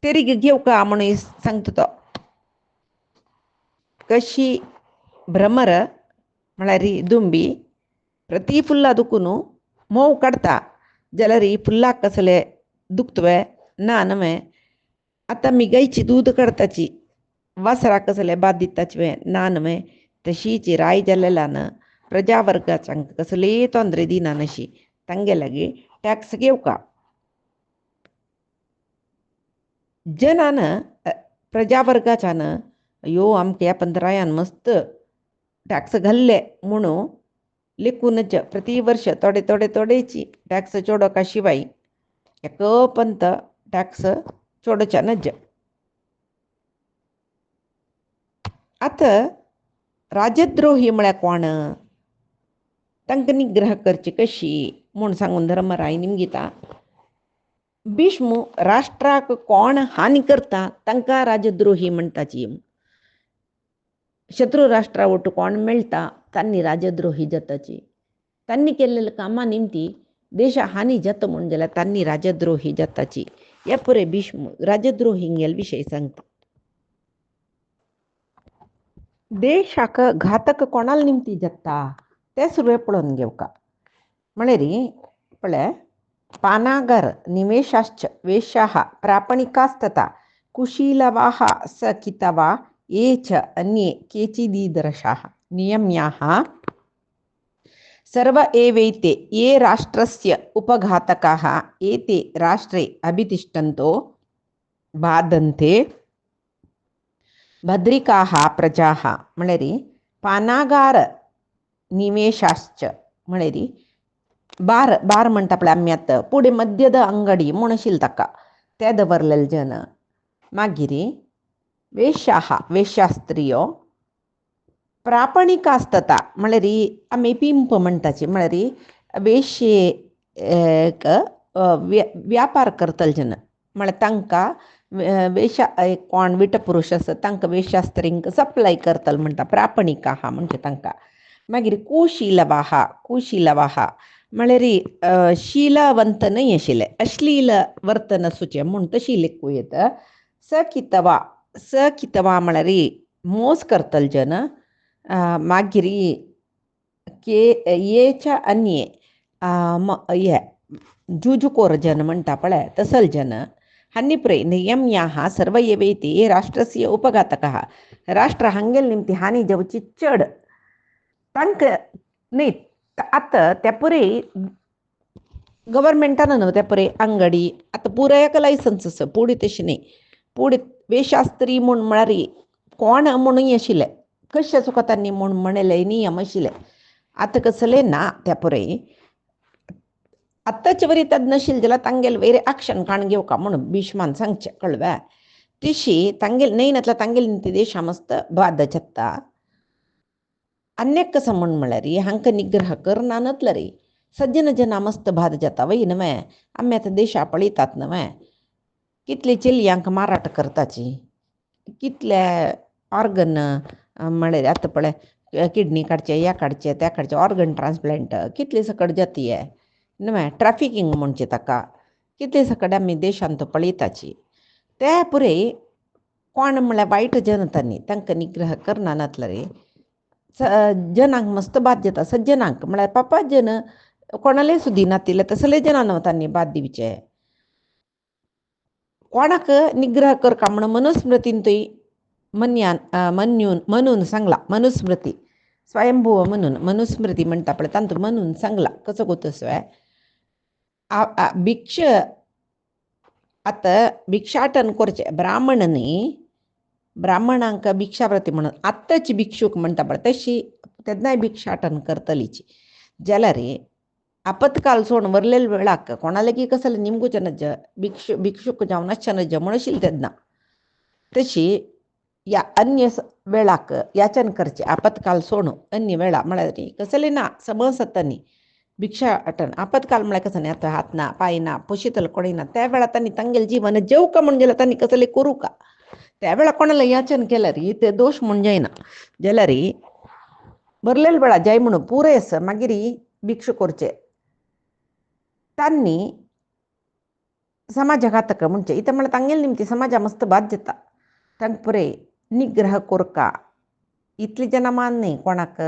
तेरीग घेवका म्हणून सांगता तो कशी भ्रमर म्हळ्यार दुंबी प्रती फुल्ला दुखून मोव काडटा जाल्यार ही फुल्लाक कसले दुखतवे ना न्हय आतां आमी गायची दूद काडटाची वासराक कसले बाद दिताचे ना न्हय तशीच राय जाल्ल्यान प्रजावर्गाच्यांक कसलीय तोंदरे दिना नशी तांगे लागीं टॅक्स घेवका जनान प्रजावर्गाच्यान अयो आमच्या पंदरायान मस्त टॅक्स घाल्ले म्हणून लेखूनच प्रति वर्ष थोडेची टॅक्स चोडोवका शिवाय एक पंत टॅक्स चोडोवच्या नज आतां राजद्रोही म्हळ्यार कोण तांकां निग्रह करची कशी म्हूण सांगून धर्मराय निमगीता भीष्म राष्ट्राक कोण हानी करता तांकां राजद्रोही म्हणटाची शत्रू राष्ट्रा वटू कोण मेळटा तांणी राजद्रोही जाताची तांणी केल्लेल्या कामां निमती देशा हानी जाता म्हूण जाल्यार तांणी राजद्रोही जाताची हे पुरे भीष्म राजद्रोहींगेल विशय सांगता देशाक घातक कोणाल निमती जाता ते सुरवे पळोवन घेवका म्हळ्यार पळय पानागर निवेशाश्च वेश्याः प्रापणिकास्तथा कुशीलवाः सकितवा ये च अन्ये केचिदीदृशाः नियम्याः सर्व एवैते ये राष्ट्रस्य उपघातकाः एते राष्ट्रे अभितिष्ठन्तो बाधन्ते भद्रिकाः प्रजाः म्हळ्यार पानागार निवेशाश्च म्हळ्यार बार म्हणटा पळय आमी आतां पुढे मद्यद अंगडी म्हूण आशिल्ली ताका ते दवरलेले जन मागीर वेश्यास्त्रियो प्रापणिका आसता म्हळ्यार आमी पिंप म्हणटाची म्हळ्यार वेश्येक व्यापार करतले जन म्हळ्यार तांकां वेश्या कोण विटपुरुश आसा तांकां वेश्यास्त्रींक सप्लाय करतले म्हणटा प्रापणिका म्हणजे तांकां मागीर कुशीलवाः म्हळ्यार शीलवंत न्हय आशिल्ले अश्लील वर्तन आसूचें म्हूण तशी लेखूं येता सकितवा म्हळ्यार मोस करतले जन मागीर येच्या अन्ये हे जुजुकोर जन म्हणटा पळय तसल जन हांणी पळय नियम्याः सर्व एवैते राष्ट्रस्य उपघातकाः राष्ट्र हांगेल निमती हानी जावची चड तांकां न्ही आतां ते पुरे गव्हर्मेंटान न्हू ते पुरे अंगडी आतां पुरायक लायसन्स आसा पुढे तशें न्ही पुढे वेशास्त्री म्हूण म्हळ्यार कोण म्हणूय आशिल्ले कशें चुकतांनी म्हूण म्हणले नियम आशिल्ले आतां कसले ना ते पुरे आत्ताचे वरी तज्ञशील जला तांगेल वेरे आक्षण काण घेऊ का म्हणून भीष्मान सांगचे कळव्या तिशी तांगेल नैनतला तांगेल निंती देश मस्त बाध छत्ता अन्यक समण म्हळ्यारी हांक निग्रह कर नानतलं रे सज्जन जना मस्त बाध जाता वय नव्हे आम्ही देशा पळीतात नव्हे कितले चिल्यांक माराट करताची कितल्या ऑर्गन म्हळ्यार आतां पळय किडनी काडचे या काडचे त्या काडचे ऑर्गन ट्रान्सप्लांट कितले सकट जाती आहे नव्हे ट्रॅफिकींग म्हणचे ताका कितले सकट आमी देशांत पळयताची ते पुरे कोण म्हळ्यार वायट जनतांनी तांकां निग्रह करना नातलं रे जनांक मस्त बाद जाता सज्जनांक म्हळ्यार पापा जन कोणाले सुद्दी नातिले तसले जनांक तांणी बाद दिवचे कोणाक निग्रह कर का म्हणून मनुस्मृतीन तुय म्हणून सांगला मनुस्मृती स्वयंभुव म्हणून मनुस्मृती म्हणटा पळय तांतूं म्हणून सांगला कसो गोतसोय भिक्ष आतां भिक्षाटन करचें ब्राह्मणांक भिक्षावृत्ती म्हणून आत्ताची भिक्षूक म्हणटा पळय तशी तेन्नाय भिक्षाटन करतलीची जाल्यार आपत्काल सोड वरलेल वेळाक कोणालेगी कसले निमगुचनज भिक्षुक जावन नज म्हणशील तेन्ना तशी या अन्य वेळाक याचन करचे आपत्काल सोडून अन्य वेळा म्हळ्यार कसले ना समसत्तांनी भिक्षाटन आपत्काल म्हळ्यार कसं न्ही आतां हात ना पांय ना पोशितल कोणी ना त्या वेळा तांणी तांगेल जीवन जेव का म्हण जाल्यार तांणी कसले करूं का त्या वेळा कोणाला याचन केल्यार ते दोश म्हण जायना जाल्यार बरलेल वेळा जाय म्हणून पुरेस मागीर भिक्षू करचे तांणी समाजघातक म्हणचे इथं म्हळ्यार तांगेल निमती समाजा मस्त बाद जाता तांकां पुरे निग्रह कोरका इतले जना मान न्ही कोणाक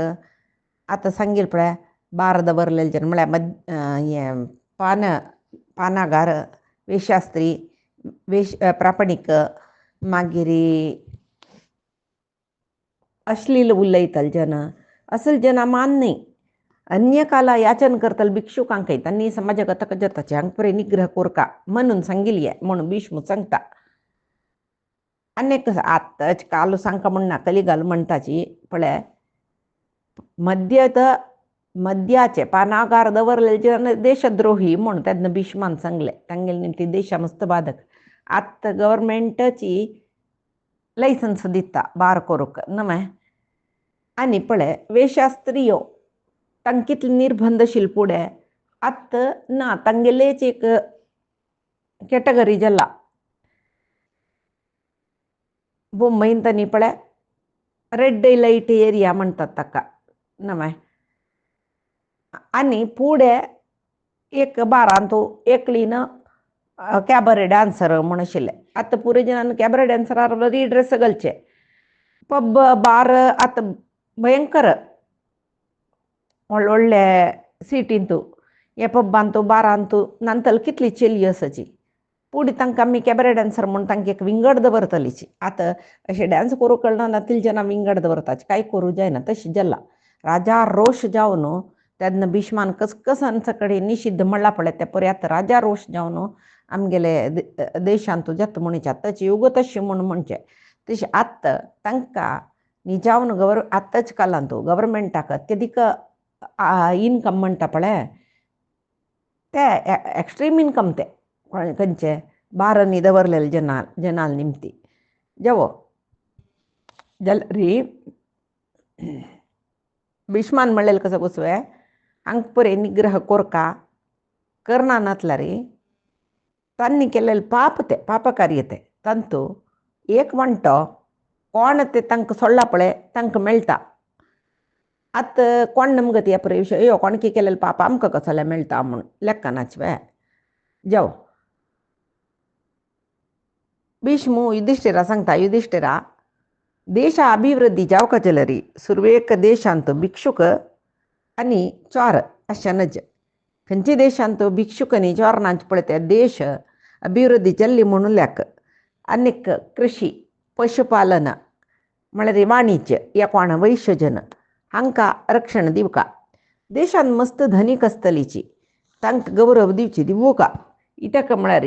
आतां सांगेल पळय बार दवरलेले जन म्हळ्यार हें पानागार वेशास्त्री प्रापणीक मागीर अश्लील उलयतले जन असले जना मान न्ही अन्य काला याचन करतल भिक्षुकांकय तांणी समाजगतक जाताचे हांगा पुरे निग्रह कोरका म्हणून सांगिल्ले म्हणून भीष्म सांगता अनेक आत्ताच काल सांगता म्हणना कलिगाल म्हणटाची पळय मद्याचे पानागार दवरलेले जन देशद्रोही म्हणून तेन्ना भीष्मान सांगले तांगेल निमती देशा मस्त बाधक आत्तां गव्हर्मेंटाची लायसन्स दिता बार करूंक नव्हे आनी पळय वेशास्त्रियो तांकां कितले निर्बंधशील फुडें आत्तां ना तांगेलेच एक कॅटेगरी जाला मुंबईन तांणी पळय रेड लायट एरिया म्हणटात ताका नव्हे आनी फुडें एक बारान तूं एकलीन कॅबरे डान्सर म्हण आशिल्ले आतां पुरे जनान कॅबरे डान्सरार बरी ड्रेस घालचे पब बार आतां भयंकर व्हडले सिटीन तूं हे पब्बान तूं बारान तूं नांतल कितली चेली आसाची पुढे तांकां आमी कॅबरे डान्सर म्हूण तांकां एक विंगड दवरतलीची आतां अशें डान्स करूं कळना नातिल जना विंगड दवरताची कांय करूं जायना तशें जाला राजा रोश जावन तेन्ना भीष्मान कसकसांच कडेन निशिद्ध म्हणला पळय ते पळय आतां राजा रोश जावन आमगेले देशांत जत म्हणचे आतांची युग तशी म्हूण म्हणचे तशें आत्तां तांकां निजावन आत्ताच्या कालांत गव्हर्मेंटाक अत्यधीक इनकम म्हणटा पळय ते एक्स्ट्रीम इनकम ते खंयचे बारांनी दवरलेले जनाल निमती जावो जाल्यार भीष्मान म्हणलेलें कसो बसोय हांगा पुरे निग्रह कोरका करना नातल्यार तांणी केलेले पापकार्य ते तांतू एक वणटो कोण ते तांकां सोडला पळय तांकां मेळटा आतां कोण नमगती पुरे विशय यो कोणकी केलेले पाप आमकां कसले मेळटा म्हूण लेखनाचे वे जावो भीष्म युधिष्ठिरा सांगता युधिष्ठिरा देश अभिवृद्धी जावका जाल्यार सुरवेक देशांत भिक्षुक आनी चोर अशें नज खंयच्या देशांत भिक्षुक आनी चोर नाच पळय ते देश अभिवृद्धी जाल्ली म्हणूल्याक आनीक कृषी पशुपालन म्हळ्यार वाणिज्य या कोण वैश्यजन हांकां रक्षण दिवका देशांत मस्त धनीक आसतलीची तांकां गौरव दिवका इतक म्हळ्यार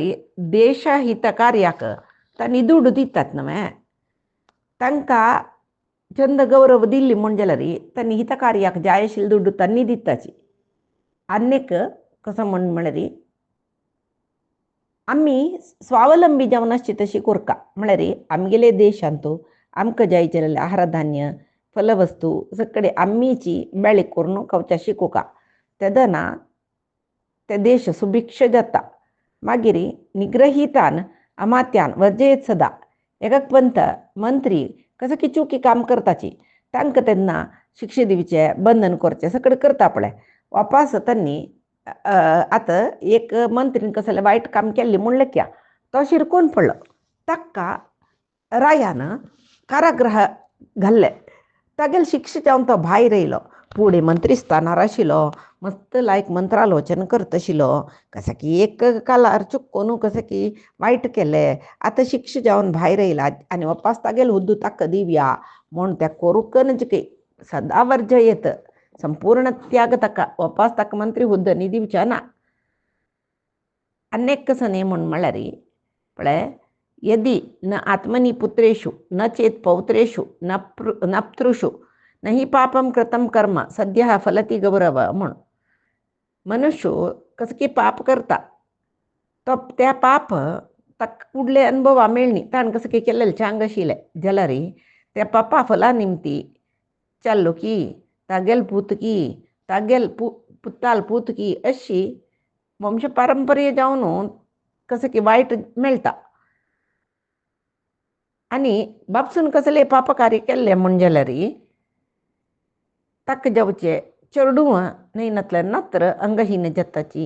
देश हित कार्याक तांणी दूड दितात न्हय तांकां चंद गौरव दिल्ली म्हण जाल्यार तांणी हित कार्याक जाय आशिल्ली दूड तांणी दिताची आनीक कसं म्हळ्यारी आम्ही स्वावलंबी जावनाची तशी कोरका म्हळ्यारी आमगेले देशांतू आमकां जाय जाल्ले आहार धान्य फलवस्तू सगळे आम्मीची बेळीक करून खावच्या शिकोका तेदना ते देश सुभिक्ष जाता मागीर निग्रहितान अमात्यान वर्जयत सदा एकाक पंत मंत्री कसं की चुकी काम करताची तांकां तेन्ना शिक्षे दिवचे बंधन करचे सगळें करता पळय वापस त्यांनी आतां एक मंत्रीन कसलें वायट काम केल्लें म्हणलें क्या तो शिरकोन पडलो ताका रायान कारागृह घाल्लें तागेले शिक्षा जावन तो भायर येयलो फुडें मंत्री स्थानार आशिल्लो मस्त लायक मंत्रालोचन करता आशिल्लो कसा की एक कालार चुकोन कसा की वायट केलें आतां शिक्षा जावन भायर येयला आनी वापस तागेले हुद्द ताका दिवया म्हूण त्या कोरुकन जी सदा वर्जयत संपूर्ण त्याग ताका वापस ताका मंत्री हुद्द न्ही दिवचे ना अनेक सने म्हूण म्हळ्यार पळय यदि न आत्मनि पुत्रेषु न चेत पौत्रेषु न पृषु न हि पापम कृतम कर्म सद्यः फलती गौरव म्हूण मनुष्य कसं की पाप करता तो त्या पाप ताका फुडले अनुभवा मेळनी ताणें कसं की केल्लें चांग आशिल्लें जाल्यार त्या पापा फला निमती चाल्लुकी तागेल पुतकी तागेल पुत्ताल पुतकी अशी वंश पारंपर्य जावन कसं की वायट मेळटा आनी बापसून कसले पाप कार्य केल्लें म्हण जाल्यार ताका जावचे चेडूं नैनातल्यान नत्र अंगहीन जाताची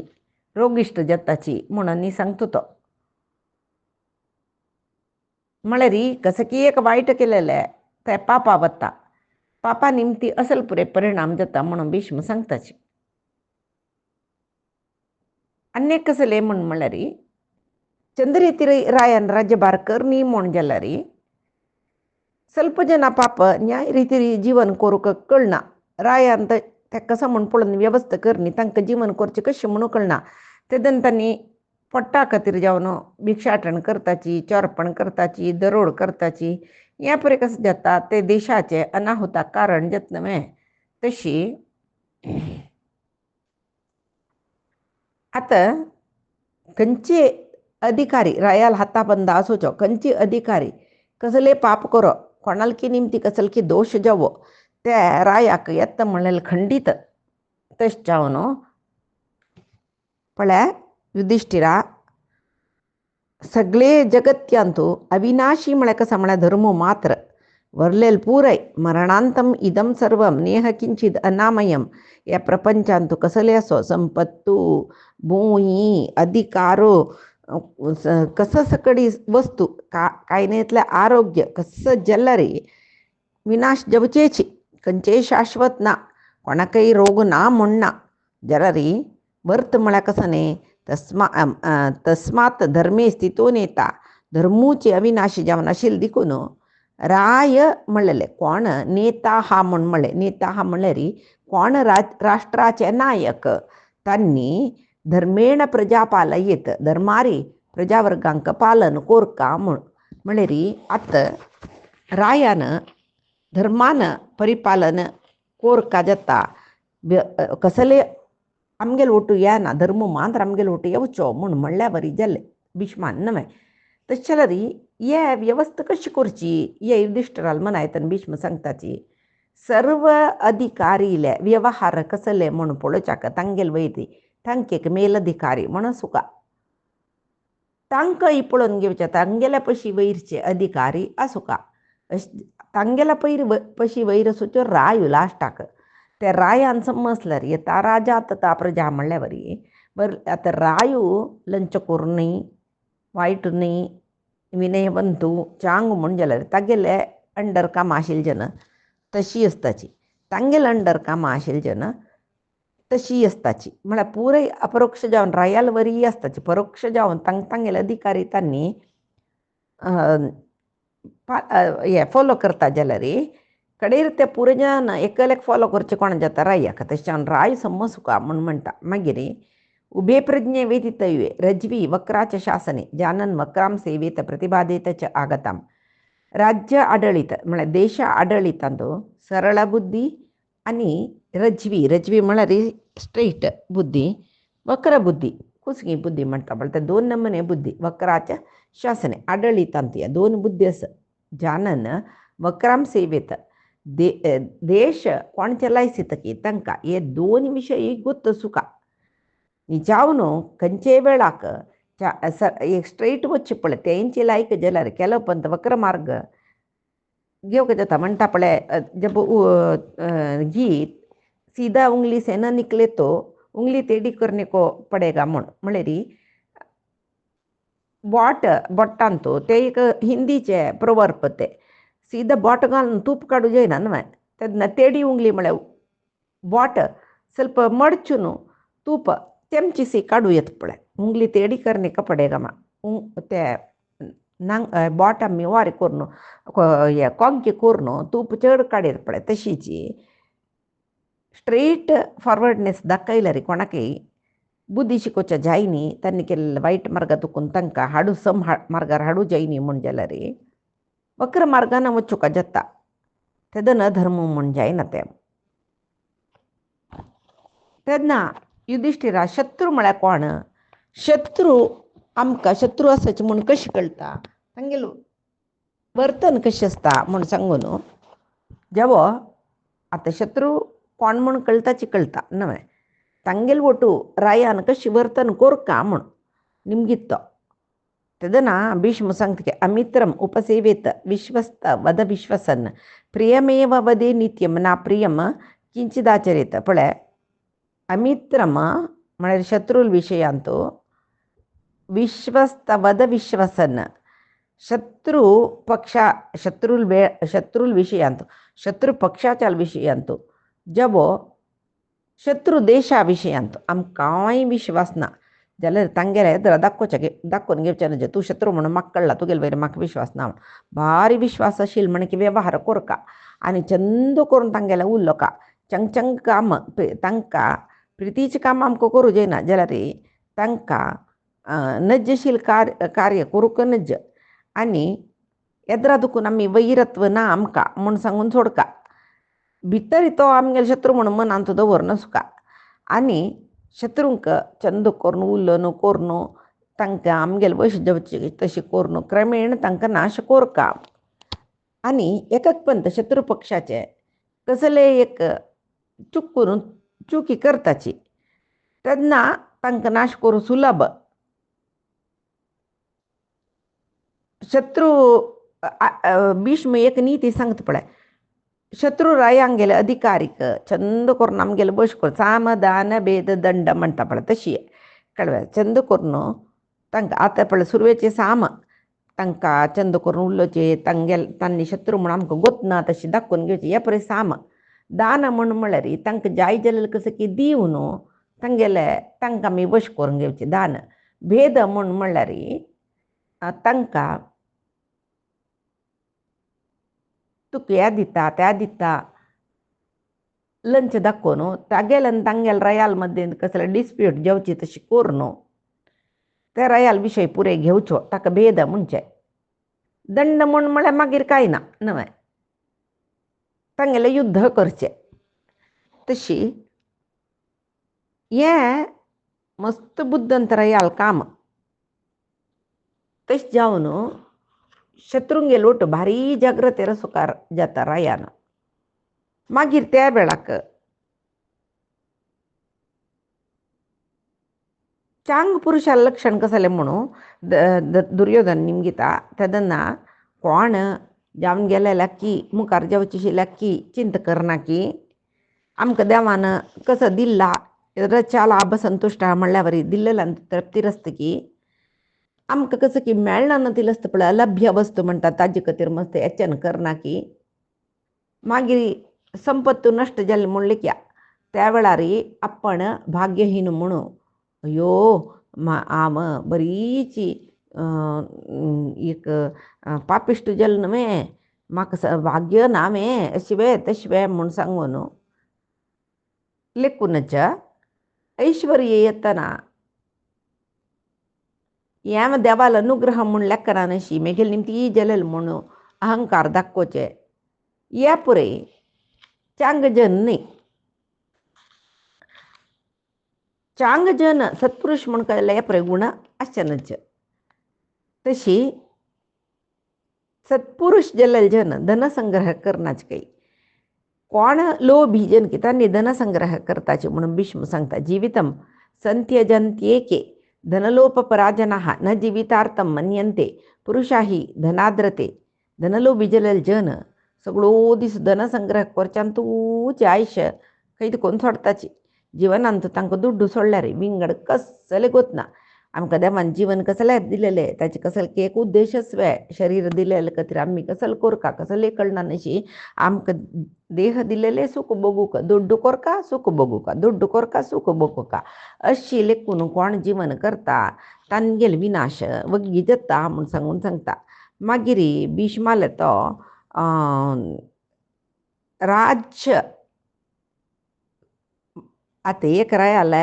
रोगिश्ट जाताची म्हणून सांगता तो म्हळ्यार कसं की एक वायट केलेलें ते पापा वता पापा निमती असल पुरे परिणाम जाता म्हणून भीष्म सांगताची अनेक कसले म्हण म्हळ्यार चंद्रयती रायान राज्यभार करनी म्हण जाल्यार ಸ್ವಲ್ಪ ಜನ ಪಾಪ ನ್ಯಾಯ ರೀತಿ जीवन करूक कळना रायान ते कसं म्हण पळोवन वेवस्था करनी तांकां जीवन करचें कशें म्हणून कळना तेदन तांणी पोट्टा खातीर जावन भिक्षाटन करताची चोरपण करताची दरोड करताची हे पळय कसं जाता ते देशाचे अनाहुताक कारण जाता न्हय तशी आतां खंयचे अधिकारी रायाल हाता बंदा आसोवचो खंयचे अधिकारी कसले पाप करो कोणालकी निमती कसलकी दोश जावो ते रायाक येता म्हणलें खंडीत तशें जावन पळय युधिष्ठिरा सगळे जगत्यांतू अविनाशी म्हळ्यार कसं म्हळ्यार धर्म मात्र वर्लेल पुरय मरणांतम इदम सर्वम नेह किंचित अनामयम या प्रपंचांतू कसले असो संपत्तू भूई अधिकारो कसं सकडी वस्तू कायनेतले आरोग्य कसं जाल्यार विनाश जावचेची खंयचेय शाश्वत ना कोणाकय रोग ना म्हणना जाल्यार वर्त म्हळ्यार कसं न्ही तस्मात धर्मे स्थितो नेता धर्मूचे अविनाशी जावन आशिल्ले देखून राय म्हणलेले कोण नेता हा म्हण म्हणले नेता हा म्हळ्यार कोण राष्ट्राचे नायक तांणी धर्मेण प्रजा पालयेत धर्मारी प्रजावर्गांक पालन कोरका म्हळ्यार आतां रायान धर्मान परिपालन कोरका जाता कसले आमगेले ओटू येना धर्म मात्र आमगेले ओटू येवचो म्हूण म्हणल्या बरी जालें भिष्मान न्हय तशें जाल्यार हे वेवस्था कशी करची हे युधिष्ठिराल मनायतन भीष्म सांगताची सर्व अधिकारीले व्यवहार कसले म्हूण पळोवच्याक तांगेले वयरी तांकेक मेलधिकारी म्हणून सुका तांकां पळोवन घेवचें तांगेल्या पशी वयरचे अधिकारी आसुका तांगेल्या पशी वयर आसूच्यो रायो लास्टाक ते रायान समजल्यार येता राजा तता प्रजा म्हणल्या बरी आतां रायो लंच करूं न्ही वायट न्ही विनयवंतू चांग म्हण जाल्यार तागेले अंडर कामां आशिल्ले जन तशी आसताची तांगेले अंडर कामां आशिल्ले जन तशी आसताची म्हळ्यार पुराय अपरोक्ष जावन रायाल वरी आसताची परोक्ष जावन तांगेले अधिकारी तांणी हे फॉलो करता जाल्यार कडेर ते पुरे जन एकल्याक फॉलो करचें कोण जाता रायाक तशें जावन राय समजुका म्हूण म्हणटा मागीर उभे प्रज्ञे वेदितये रज्वी वक्राच शासने जानन वक्राम सेवेत प्रतिपादित च आगताम राज्य आडळीत म्हळ्यार देश आडळीतांत सरळ बुद्धी आनी रज्वी म्हळ्यार स्ट्रेट बुद्धी वक्र बुद्धी कुसगी बुद्धी म्हणटा पण ते दोन नमुने बुद्धी वक्राच्या शासने आडळितांतीय दोन बुद्धी असं जानन वक्राम सेवेत देश कोण चलायसित की तंका हे दोन विषयी ಗೊತ್ತು ಸುಖ ನಿಜಾವನು ಕಂಚೆ ವೇಳಾಕ स्ट्रेट వచ్చి पळे तेंची लायक जलार केलो पंत वक्र मार्ग घेवक जाता म्हणटा पळे जब गीत सीधा उंगली से न निकले तो उंगली टेढ़ी करने को पड़ेगा म्हणल्यारी बोट बोटांतो ते एक हिंदीचे प्रवर्प ते सीधा बोट घालून तूप काढू जायना न्हय तेन्ना तेडी उंगली म्हळ्यार बोट ಸ್ವಲ್ಪ मडचून तूप चमची काढू येत पळे उंगली तेडी करने का पडेगा मा ते नांग बोट आमी वारे करून हे कोंके करून तूप चड काडयत पळे तशीची स्ट्रेट फॉरवर्डनेस दाखयला रे कोणाकय बुद्धी शिकोवच्या जायनी तांणी केल्ले वायट मार्गात तुकून तांकां हाडू सम मार्गार हाडू जायनी म्हूण जाल्यार वक्र मार्गान वचूंक जाता तेदन धर्म म्हूण जायना तें तेन्ना युधिष्ठिरा शत्रू म्हळ्यार कोण शत्रू आमकां शत्रू आसाचे म्हूण कशें कळटा तांगेलें वर्तन कशें आसता म्हूण सांगून जेवो आतां शत्रू कोण म्हूण कळटाची कळटा न्हय तांगेल ಒಟ್ಟು ರಾಯನ कशी वर्तन कोरका म्हूण निमगित्तो तेदना भीष्म सांगता अमित्रम उपसेवेत विश्वस्त वद विश्वसन प्रियमेव वदे नित्यम ना प्रियम किंचिदाचरेत पळय अमित्रम म्हळ्यार शत्रूल विशयांतू विश्वस्त वद विश्वसन शत्रू पक्षा शत्रूल विशयांतू शत्रू पक्षाच्या विशयांतू जबो शत्रू देशा विशयांत आमकांय विश्वास ना जाल्यार तांगेले दाखोवन घेवचें न्हय तूं शत्रू म्हणून म्हाका कळ्ळा तुगेले वयर म्हाका विश्वास ना म्हण भारी विश्वास आशिल्लो म्हण की वेव्हार कोरका आनी चंद करून तांगेले उरलोका चंग काम तांकां प्रितीचें काम आमकां करूं जायना जाल्यार तांकां नज्जशील कार्य करूंक नज्ज आनी येद्रा दुखून आमी वैरत्व ना आमकां म्हूण सांगून सोडका भितर तो आमगेले शत्रू म्हणून मनांत दवर नसका आनी शत्रूंक चंद करून उल्लन करून तांकां आमगेले वश जेवचे तशें करून क्रमेण तांकां नाश कोरका आनी एकच पंत शत्रू पक्षाचे कसले एक चूक करून चुकी करताची तेन्ना तांकां नाश करूं सुलभ शत्रू भीष्म एक नीती सांगता पळय शत्रू रायांक गेले अधिकारीक चंद करून आमगेले बश कर साम दान भेद दंड म्हणटा पळय तशी कळ्ळें चंद करून तांकां आतां पळय सुरवेचे साम तांकां चंद करून उरलोचे तांणी शत्रू म्हूण आमकां गोतना तशें दाखोवन घेवचें हे पळय साम दान म्हळ्यार तांकां जाय जाल्यार कशें की दिवन तांकां आमी वश करून घेवचें दान भेद म्हळ्यार तांकां तुका ह्या दिता त्या दिता लंच दाखोवन तागेल आनी तांगेल रयाल मदें कसले डिस्प्यूट जेवची तशी करून ते रयाल विशय पुरे घेवचो ताका भेद म्हणचे दंड म्हळ्यार मागीर कांय ना न्हय तांगेलें युद्ध करचें तशी हें मस्त बुद्दंत रयाल काम तशें जावन शत्रूंगेल ओट भारी जाग्रतेर सुकार जाता रायान मागीर त्या वेळाक चांग पुरुषाल लक्षण कसलें म्हणून दुर्योधन निमगिता तेदना कोण जावन गेलेल्या की मुखार जेवची की चिंत करना की आमकां देवान कसो दिल्ला रचा लाभ संतुश्ट म्हणल्या वरी दिल्लेला तृप्ती आसता की आमकां कसं की मेळना नतील आसता पळय अलभ्य वस्तू म्हणटा ताजे खातीर मस्त यत्न करना की मागीर संपत्त नश्ट जाली म्हणले की त्या वेळार आपण भाग्यहीन म्हणून अयो हांव बरीची एक पापिश्ट जल्ल न्हय म्हाका भाग्य ना हांवें अशी तशी म्हूण सांगून लेखूनच ऐश्वर्य येतना हें देवाल अनुग्रह म्हूण लेखना नशी मेगेल निमती जलल म्हूण अहंकार दाखोवचे हे पुरे चांग जन न्ही चांग जन सत्पुरुष म्हण कळले प्रगुण आश्चनच तशी सत्पुरुष जलल जन धनसंग्रह करण्याच काही कोण लोभीजन की त्यांनी धनसंग्रह करताचे म्हणून भीष्म सांगता जीवितम संत्यजंत्येके धनलोपपराजनाः न जीवितार्थम मन्यन्ते पुरुषाही धनाद्रते धनलोभी जलल जन सगळो दिस धनसंग्रह करच्यांतूचे आयुष्य काही कोण सोडताची जीवनांत तांकां दुड्डू सोडल्यार विंगड कसले गोतना आमकां देवान जीवन कसले दिलेले ताचे कसले एक उद्देशच शरीर दिलेले खातीर आमी कसले कोरका कसले कळना नशी आमकां देह दिलेले सुख बगूक दुड्डू कोरका सुख बगूका दुड्डू कोरका सुख बगूका अशी लेखून कोण जीवन करता तांगेल विनाश वग्गी जाता म्हूण सांगून सांगता मागीर भीष्माले तो राज्य आता एक रायाला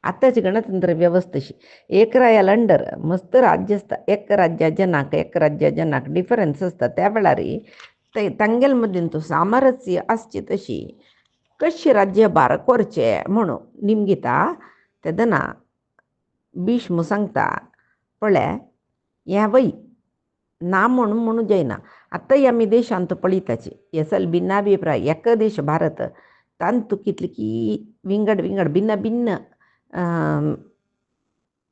आताची गणतंत्र व्यवस्थेशी एक रायाला अंडर मस्त राज्य असता एक राज्य जनाक डिफरन्स असता त्या वेळार ते तांगेल मदीं तो सामरस्य आसची तशी कशी राज्यभार करचे म्हणून निमगिता तेदना भीष्म सांगता पळय हें वय ना म्हणून जायना आतांय आमी देशांत पळयताची हे सल भिन्नाभिप्राय एक देश भारत तांतू कितले की विंगड भिन्न भिन्न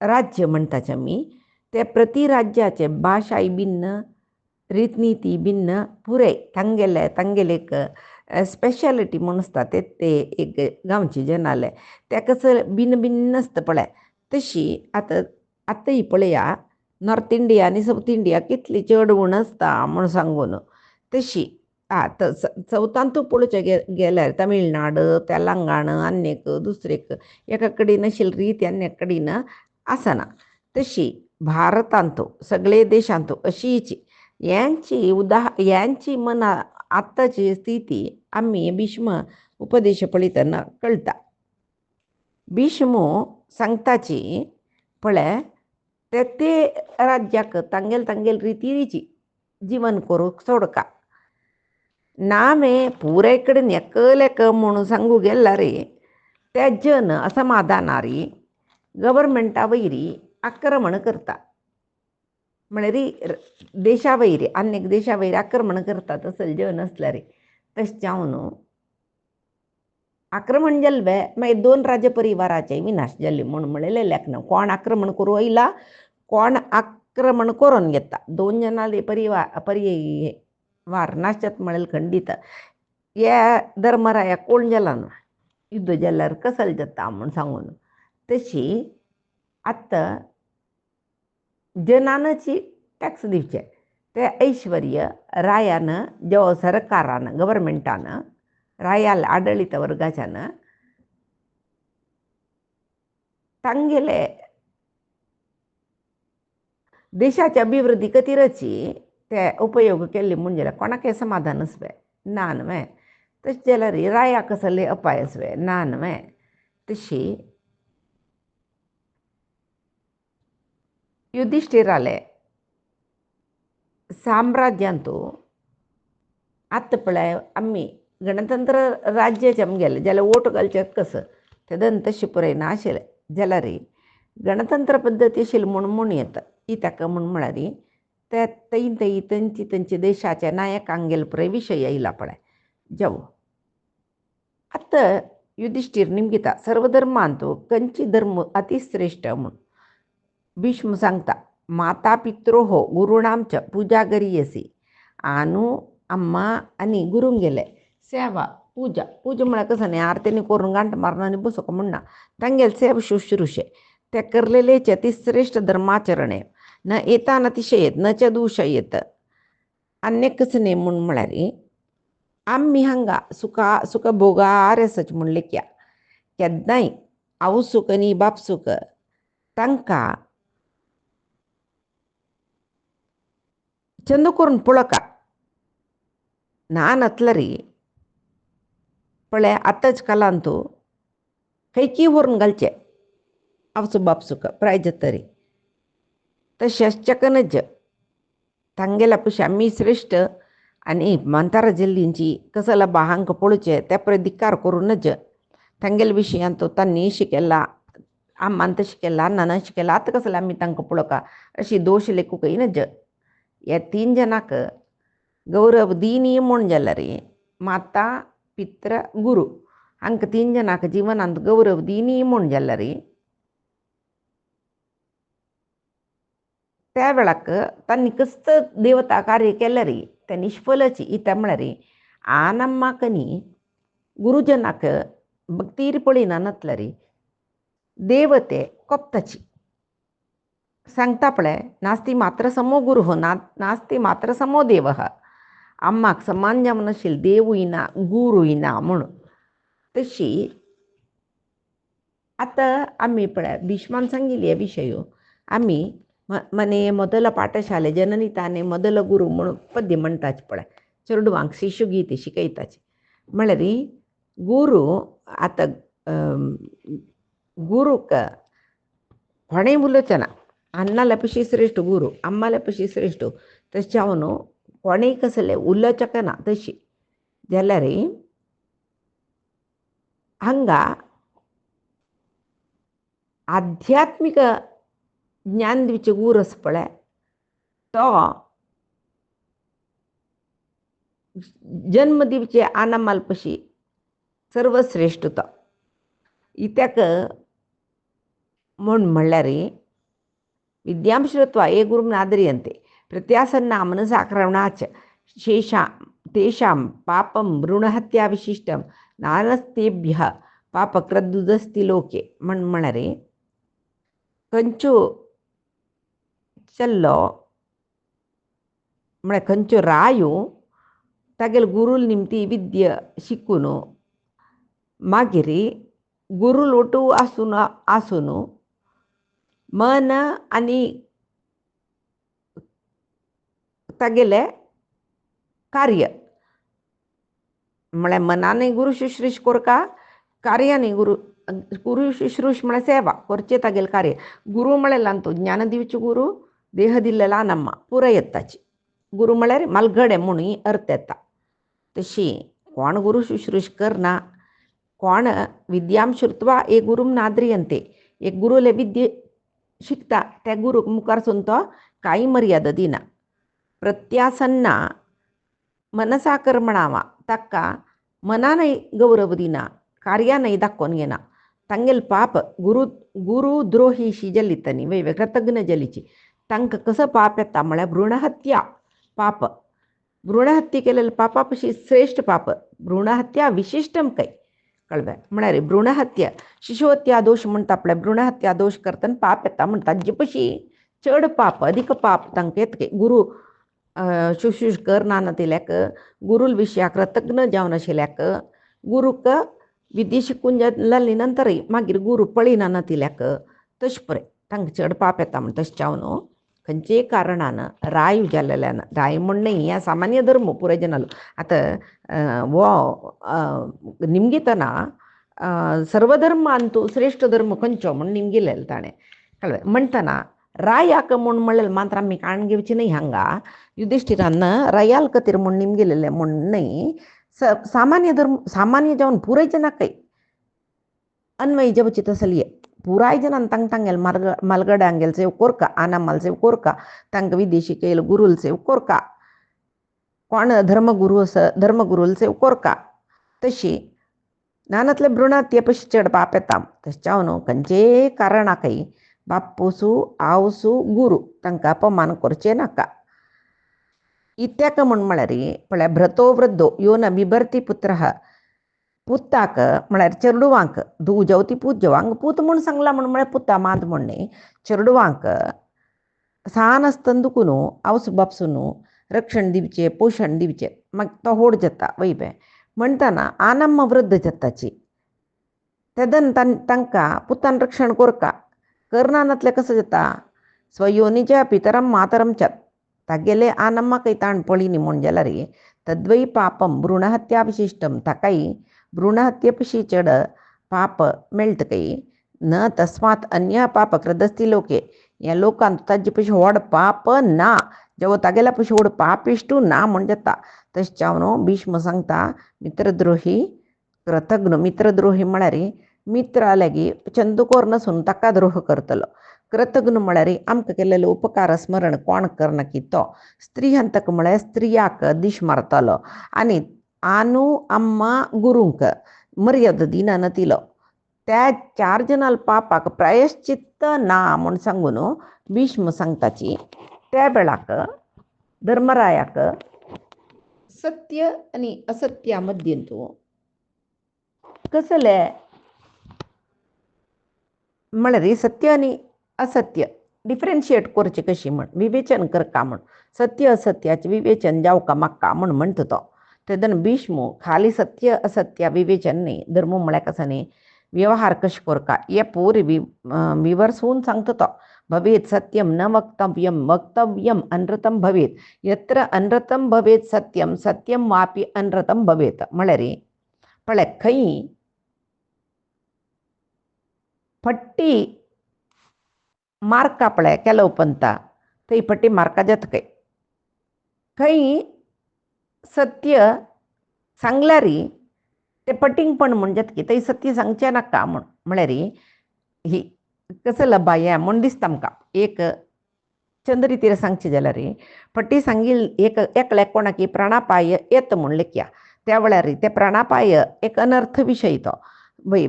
राज्य म्हणटाचे आमी ते प्रति राज्याचे भाशाय भिन्न रीतनीती भिन्न पुरे तांगेले एक स्पेशालिटी म्हणून आसता ते एक गांवचे जनाले ते कसं भिन्न आसता पळय तशी आतांय पळया नॉर्थ इंडिया आनी साऊथ इंडिया कितली चड उण आसता म्हूण सांगून तशी चवथांतू पळोवचें गेल्यार तमिळनाड तेलंगाण आनीक दुसरेक एका कडेन आशिल्ली रीत आनी एका कडेन आसना तशी भारतांतू सगळे देशांतू अशीच यांची मना आत्ताची स्थिती आमी भीष्म उपदेश पळयतना कळटा भीष्म सांगताची पळय ते राज्याक तांगेल रितीची जीवन करूंक सोडका नामे पुरे कडेन एकलेक म्हणून सांगू गेल्यार ते जन असमाधानारी गव्हर्मेंटा वयरी आक्रमण करता म्हळ्यार देशा वयरी आनीक देशा वयरी आक्रमण करता तसले जन आसल्यार तशें जावन आक्रमण जाल्ले मागीर दोन राज्य परिवाराचे विनाश जाल्ले म्हणून म्हणलेले लेखना कोण आक्रमण करूं येयला कोण आक्रमण करून घेता दोन जनाले परिवार नाशत म्हळें खंडीत हे धर्मराया कोण जाला न्हू युद्ध जाल्यार कसले जाता म्हूण सांगून तशी आतां जनानची टॅक्स दिवचे ते ऐश्वर्य रायान जो सरकारान गव्हर्मेंटान रायाल आडळित वर्गाच्यान तांगेले देशाची अभिवृद्धी खातीरची ते उपयोग केल्ले म्हणजे कोणाकय समाधान आसवे ना न्हय तशें जाल्यार राया कसले अपाय आसवे ना न्हय तशी युधिष्ठिराले साम्राज्यांतू आतां पळय आमी गणतंत्र राज्याचे आमगेले जाल्यार वोट घालचे कसं तेदन तशें पुराय नाशिल्लें जाल्यार गणतंत्र पद्दती आशिल्ली म्हूण येता ही ताका म्हळ्यार ते तांचे देशाच्या नायकांगेल पुराय विशय येयला पळय जावं आतां युधिष्ठीर निमगिता सर्वधर्मांतू खंयची धर्म अतिश्रेष्ठ म्हूण भीष्म सांगता माता पित्रोहो गुरुणां च पूजा करियसी आनू अम्मा आनी गुरूंगेले सेवा पूजा म्हळ्यार कसं न्ही आरतीनी करून गांठ मारून आनी बसोक म्हणना तांगेले सेवा शुश्रूषे ते करलेलेचे अतिश्रेष्ठ धर्माचरणे न एतान अतिशयेत न च दूषयेत आनीक कसं न्ही म्हूण म्हळ्यार आमी हांगा सुख भोगार आसच म्हूण लेख्या केन्नाय आवय सुख आनी बाप सुख तांकां चंद करून पळोवका ना नतल्यार पळय आतांच कालांतू खंयची व्हरून घालचे आवसो बाप सुख प्राय जातरी तशेंच चकनज तांगेल्या पयशे आमी श्रेश्ठ आनी मंतारा जिल्लींची कसला बाहांक पळोवचे ते पळय धिक्कार करूनच ತಂಗೆಲ್ विशय ಅಂತೂ तन्नी शिकेला आम्हांत शिकेला नाना शिकेला आता कसला आम्ही तांकां पळोवका अशी दोश लेखूक नज ह्या 3 जनाक गौरव दिनी म्हूण जाल्यार रे माता पित्र गुरू हांकां 3 जनाक जिवनांत गौरव दिनी म्हूण जाल्यार रे त्या वेळाक तांणी कस्त देवता कार्य केलें रे तें निश्फलची इता म्हळ्यार रे आ नम्माक न्ही गुरुजनाक भक्तीर पळयना नातल्या रे देवते कोप्ताची सांगता पळय नास्ति मात्र समो गुरुः नास्ति मात्र समो देवः आम्माक समान जावन नाशिल्लो देवूय ना गुरूय ना म्हणून तशी आतां आमी पळय भिष्मान सांगिल्ले हे विशय आमी मने ಮೊದಲ ಪಾಠಶಾಲೆ ಜನನಿ ತಾನೇ ಮೊದಲ ಗುರು म्हणून पद्य म्हणटाच पळय चेडवांक शिशुगीते शिकयताचे म्हळ्यार गुरू आतां गुरूक कोणेंय उलोवचना अन्नाल्या पशी श्रेश्ठ गुरू अम्माल्या पशी श्रेश्ठ तशें हांव न्हू कोणेंय कसलें उलोवचें ना तशी जाल्यार हांगा आध्यात्मिक ज्ञान दिवचे गुरू आसा पळय तो जन्म दिवचे आनमाल पशी सर्वश्रेष्ठ तो इत्याक म्हूण म्हणल्यार विद्यां श्रुत्वा ये गुरुं नादरीयन्ते प्रत्यासन्ना मनसाक्रमणाच शेषा तेषां पापं ऋणहत्या विशिष्टं नानस्तेभ्यः पापकृदुदस्ति लोके म्हळ्यार खंयच्यो चल्लो म्हळ्यार खंयच्यो रायो तागेले गुरूल निमती विद्य शिकून मागीर गुरू लोटू आसून मन आनी तागेले कार्य म्हळ्यार मनानय गुरू शुश्रूश कोरका कार्यानय गुरू शुश्रूश म्हळ्यार सेवा करचें तागेलें कार्य गुरू म्हळ्यार तो ज्ञान दिवचे गुरू देह दिल्लेला नम्मा पुराय येताची गुरू म्हळ्यार मलगडे म्हणून अर्थ येता तशी कोण गुरू शुश्रूश करना कोण विद्यां श्रुत्वा एक गुरुं नाद्रियन्ते एक गुरूले विद्य शिकता त्या गुरूक मुखारसून तो कांय मर्यादा दिना प्रत्यासन्ना मनसा कर्मणावा ताका मनानय गौरव दिना कार्यानय दाखोवन घेना तांगेल पाप गुरू द्रोहीशी जल्लीतनी वय कृतज्ञ जलीची तांकां कसो पाप येता म्हळ्यार भ्रूणहत्या पाप भ्रूणहत्या केलेले पापा पशी श्रेष्ठ पाप भ्रूणहत्या विशिष्टम काय कळ्ळें म्हळ्यार भ्रूणहत्या शिशुहत्या दोष म्हणटा पळय भ्रूणहत्या दोष करतना पाप येता म्हणटा ताजे पशी चड पाप अधिक पाप तांकां येता गुरू शुश्रूश करना नातिल्याक गुरूल विशया कृतज्ञ जावन आशिल्ल्याक गुरूक विद्या शिकून जाल्ली नंतरय मागीर गुरू पळयना नातिल्याक तशें पळय तांकां चड पाप येता म्हण तशें हांव न्हू खंयचेय कारणान राय जाल्ल्यान राय म्हणणें हें सामान्य धर्म पुराय जनालो आतां वो निमगितना सर्वधर्मांतू श्रेष्ठ धर्म खंयचो म्हण निमगिल्लें ताणें कळ्ळें म्हणटना राय याक म्हूण म्हणलें मात्र आमी काण घेवची न्हय हांगा युधिष्ठिरान रायाल खातीर म्हूण निमगिल्लें म्हूण न्हय सामान्य धर्म सामान्य जावन पुराय जनाकय अन्वय जावची तसली पुराय जनान तांगेल मलगड्यांगेल सेव कोरका आनामाल सेव कोरका तांकां विदेशी केल गुरूल सेव कोरका कोण धर्मगुरू आसा धर्मगुरूल सेव कोरका तशी नानातले भ्रूणात्य पशी चड पाप येता तशें हांव न्हू खंयचेय कारणाकय बापूसू आवसू गुरू तांकां अपमान करचें नाका इत्याक म्हळ्यार पळय भ्रतो वृद्धो यो न बिभर्ती पुत्रः पुताक म्हळ्यार चेडवांक धू जेवती पूत जेवांक पूत म्हूण सांगला म्हळ्यार पुता मात म्हणणे चेडवांक सान आसतना दुखून आवस बापसून रक्षण दिवचें पोशण दिवचें मागीर तो व्हड जाता वैबे म्हणटना आनम्म वृद्ध जाताची तेदन तांकां पुतान रक्षण कोरका करना नातलें कसो जाता स्वयोनीच्या पितरम मातरम च तागेले आनम्माकय ताण पळयनी म्हूण जाल्यार तद्वै पापम भ्रूणहत्या विशिष्टम ताकाय भ्रूणहत्ये पशी चड पाप मेळटकय न तस्मात अन्य पाप कृदस्ति लोके ह्या लोकांत ताजे पशी व्हड पाप ना जेवो तागेल्या पशी व्हड पाप इश्टू ना म्हूण जाता तशें हांव न्हू भीष्म सांगता मित्रद्रोही कृतघ्न मित्रद्रोही म्हळ्यार मित्र आले की चंदुकोर नसून ताका द्रोह करतलो. कृतघ्न म्हळ्यार आमकां केलेलो उपकार स्मरण कोण करना की तो. स्त्रीहंतक म्हळ्यार स्त्रियाक दिश मारतलो आनी आनू अम्मा गुरूंक मर्यादा दिना नतिलो. त्या 4 जनाल पापाक प्रायश्चित्त ना म्हूण सांगून भीष्म सांगताची. त्या वेळाक धर्मरायाक सत्य आणि असत्या मध्यंतू कसले म्हळ्यार सत्य आणि असत्य डिफरन्शिएट करचे कशी म्हण विवेचन करका म्हण सत्य असत्याचे विवेचन जावका म्हाका म्हण म्हणतो तो. तेदन भीष्म खाली सत्य असत्य विवेचन न्ही धर्म म्हळ्यार कसं न्ही व्यवहार कशें करका हे पूर विवर्सून सांगतो तो. भवेत सत्यम न वक्तव्यम वक्तव्यम अनृतम भवेत यत्र अनृतम भवेत सत्यम सत्यम वापी अनृतम भवेत. म्हळ्यार पळय खंय पट्टी मार्का पळय केलो पंता थंय पट्टी मार्का जाता खंय सत्य सांगल्यार ते पटींग पण म्हण जाता थंय सत्य सांगचें नाका म्हण. म्हळ्यार ही कसं लब्बा हें म्हण दिसता आमकां. एक चंद रितीर सांगचें जाल्यार पट्टी सांगिल एकल्याक कोणाकी प्राणापाय येत म्हूण लेख्या त्या वेळार ते प्राणापाय एक अनर्थ विशय तो. वय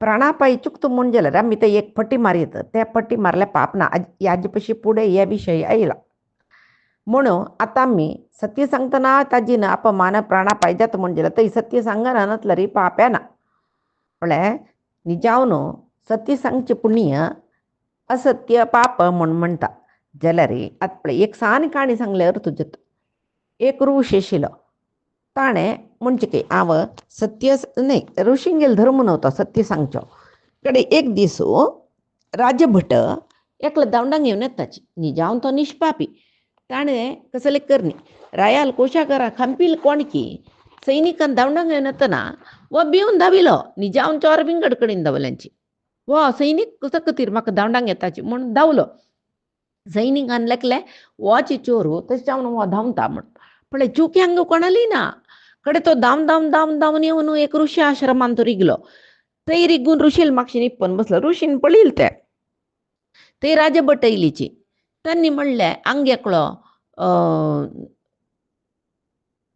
प्राणापाय चुकता म्हूण जाल्यार आमी ते एक पट्टी मारयत त्या पट्टी मारल्यार पाप ना. हाजे पशी फुडें हे विशय आयला म्हणून आतां आमी सत्य सांगतना ताजीन अपमान प्राणापाय जाता म्हूण जाल्यार थंय सत्य सांगना नतल्यार पाप येना. म्हळ्यार निजावन सत्य सांगचें पुण्य असत्य पाप म्हूण म्हणटा. जाल्यार आतां पळय एक सान काणी सांगल्यार तुजें एक ऋष आशिल्लो ताणें म्हणजे की हांव सत्य न्ही ऋषींगेलो धर्म नव्हतो सत्य सांगचो कडे एक दीस राजभट एकलो दांडांक येवन येताची निजावन तो निश्पापी. ताणें कसले करनी रायाल कोशागारा खांपील कोणकी सैनिकान दांडांक येवन येतना वो भिवन धांविलो निजावन चोर विंगड कडेन धांवल्यांची. वो सैनीक कसो खातीर म्हाका दांडांक येताची म्हूण धांवलो. सैनिकान लेखलें वोच चोरू तशें जावन वो धांवता म्हूण. पळय चुक्यांक कोणाली ना कडे तो धांवन येवन एक ऋषी आश्रमान तो रिगलो. थंय रिगून ऋषील म्हापशें निप्पन बसलो. ऋषीन पळयलें तें थंय राजभट येयलीची. तांणी म्हणलें आंग एकलो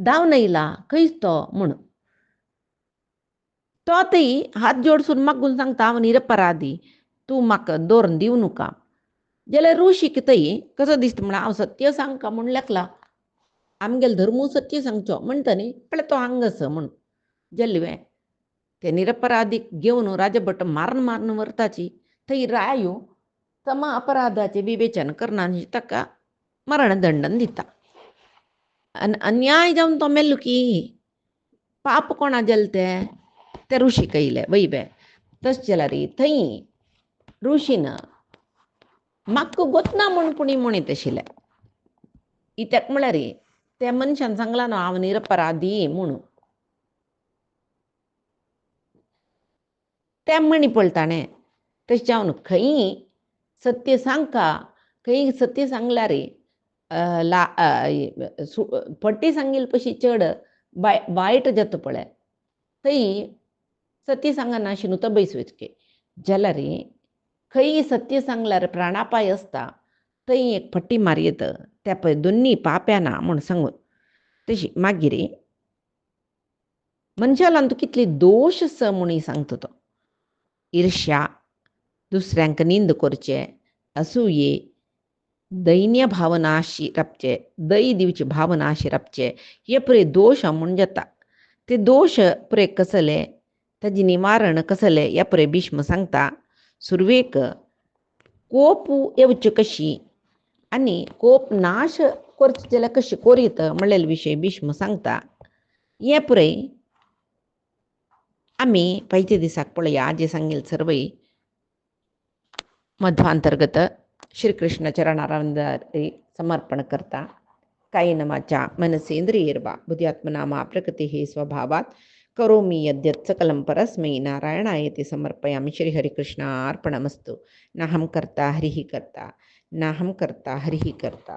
धांवन येयला खंयच तो म्हूण. तो थंय हात जोडसून मागून सांगता हांव निरपराधी तूं म्हाका दोर दिवं नाका. जाल्यार ऋषीक थंय कसो दिसता म्हळ्यार हांव सत्य सांगता म्हूण लेखला आमगेलो धर्मू सत्य सांगचो म्हणटा न्ही पळय तो हांगास म्हूण. जाल्ले ते निरपराधीक घेवन राजभट मारून व्हरताची. थंय रायो समा अपराधाचें विवेचन करना आनी ताका मरणदंडन दिता. अन्याय जावन तो मेल्लो की पाप कोणा जालें ते ऋषीक येयलें वय तशें जाल्यार थंय ऋषीन म्हाका गोतना म्हूण कुणी म्हणीत आशिल्लें. इत्याक म्हळ्यार त्या मनशान सांगलां न्हू हांव निरपराधी म्हणून. तें म्हणी पळय ताणें तशें जावन खंय सत्य सांगता खंय सत्य सांगल्यार पट्टी सांगिल्ले पशी चड वायट जाता पळय थंय सत्य सांगनाशिनू तो बैस वचके. जाल्यार खंय सत्य सांगल्यार प्राणापाय आसता थंय एक पट्टी मारयत त्या पळय दोनी पाप येना म्हूण सांगून. तशी मागीर मनशालान तूं कितले दोश आसा म्हूण सांगता तो. ईर्ष्या दुसऱ्यांक निंद करचे असूये दैन्य भावनाशी रावचे दय दिवचे भावनाशी रावचे हे पळय दोश म्हूण जाता. ते दोश पळय कसले ताजें निवारण कसलें हे पळय भीष्म सांगता. सुरवेक कोप येवचे कशी आनी कोप नाश करचे जाल्यार कशें करीत म्हणलेले विशय भीष्म सांगता. हे पळय आमी पयच्या दिसाक पळया जे सांगिल्लें सर्वय मध्वांतर्गत श्री कृष्ण चरणारविंदारी समर्पण करता. कायेन वाचा मनसेंद्रियैर्वा बुद्ध्यात्मना मा प्रकृतिः स्वभावात् करोमि यद्यत् सकलं परस्मै नारायणायेति समर्पयामि. श्रीहरिकृष्णार्पणमस्तु. नाहं कर्ता हरिः कर्ता नाहं कर्ता हरिः कर्ता.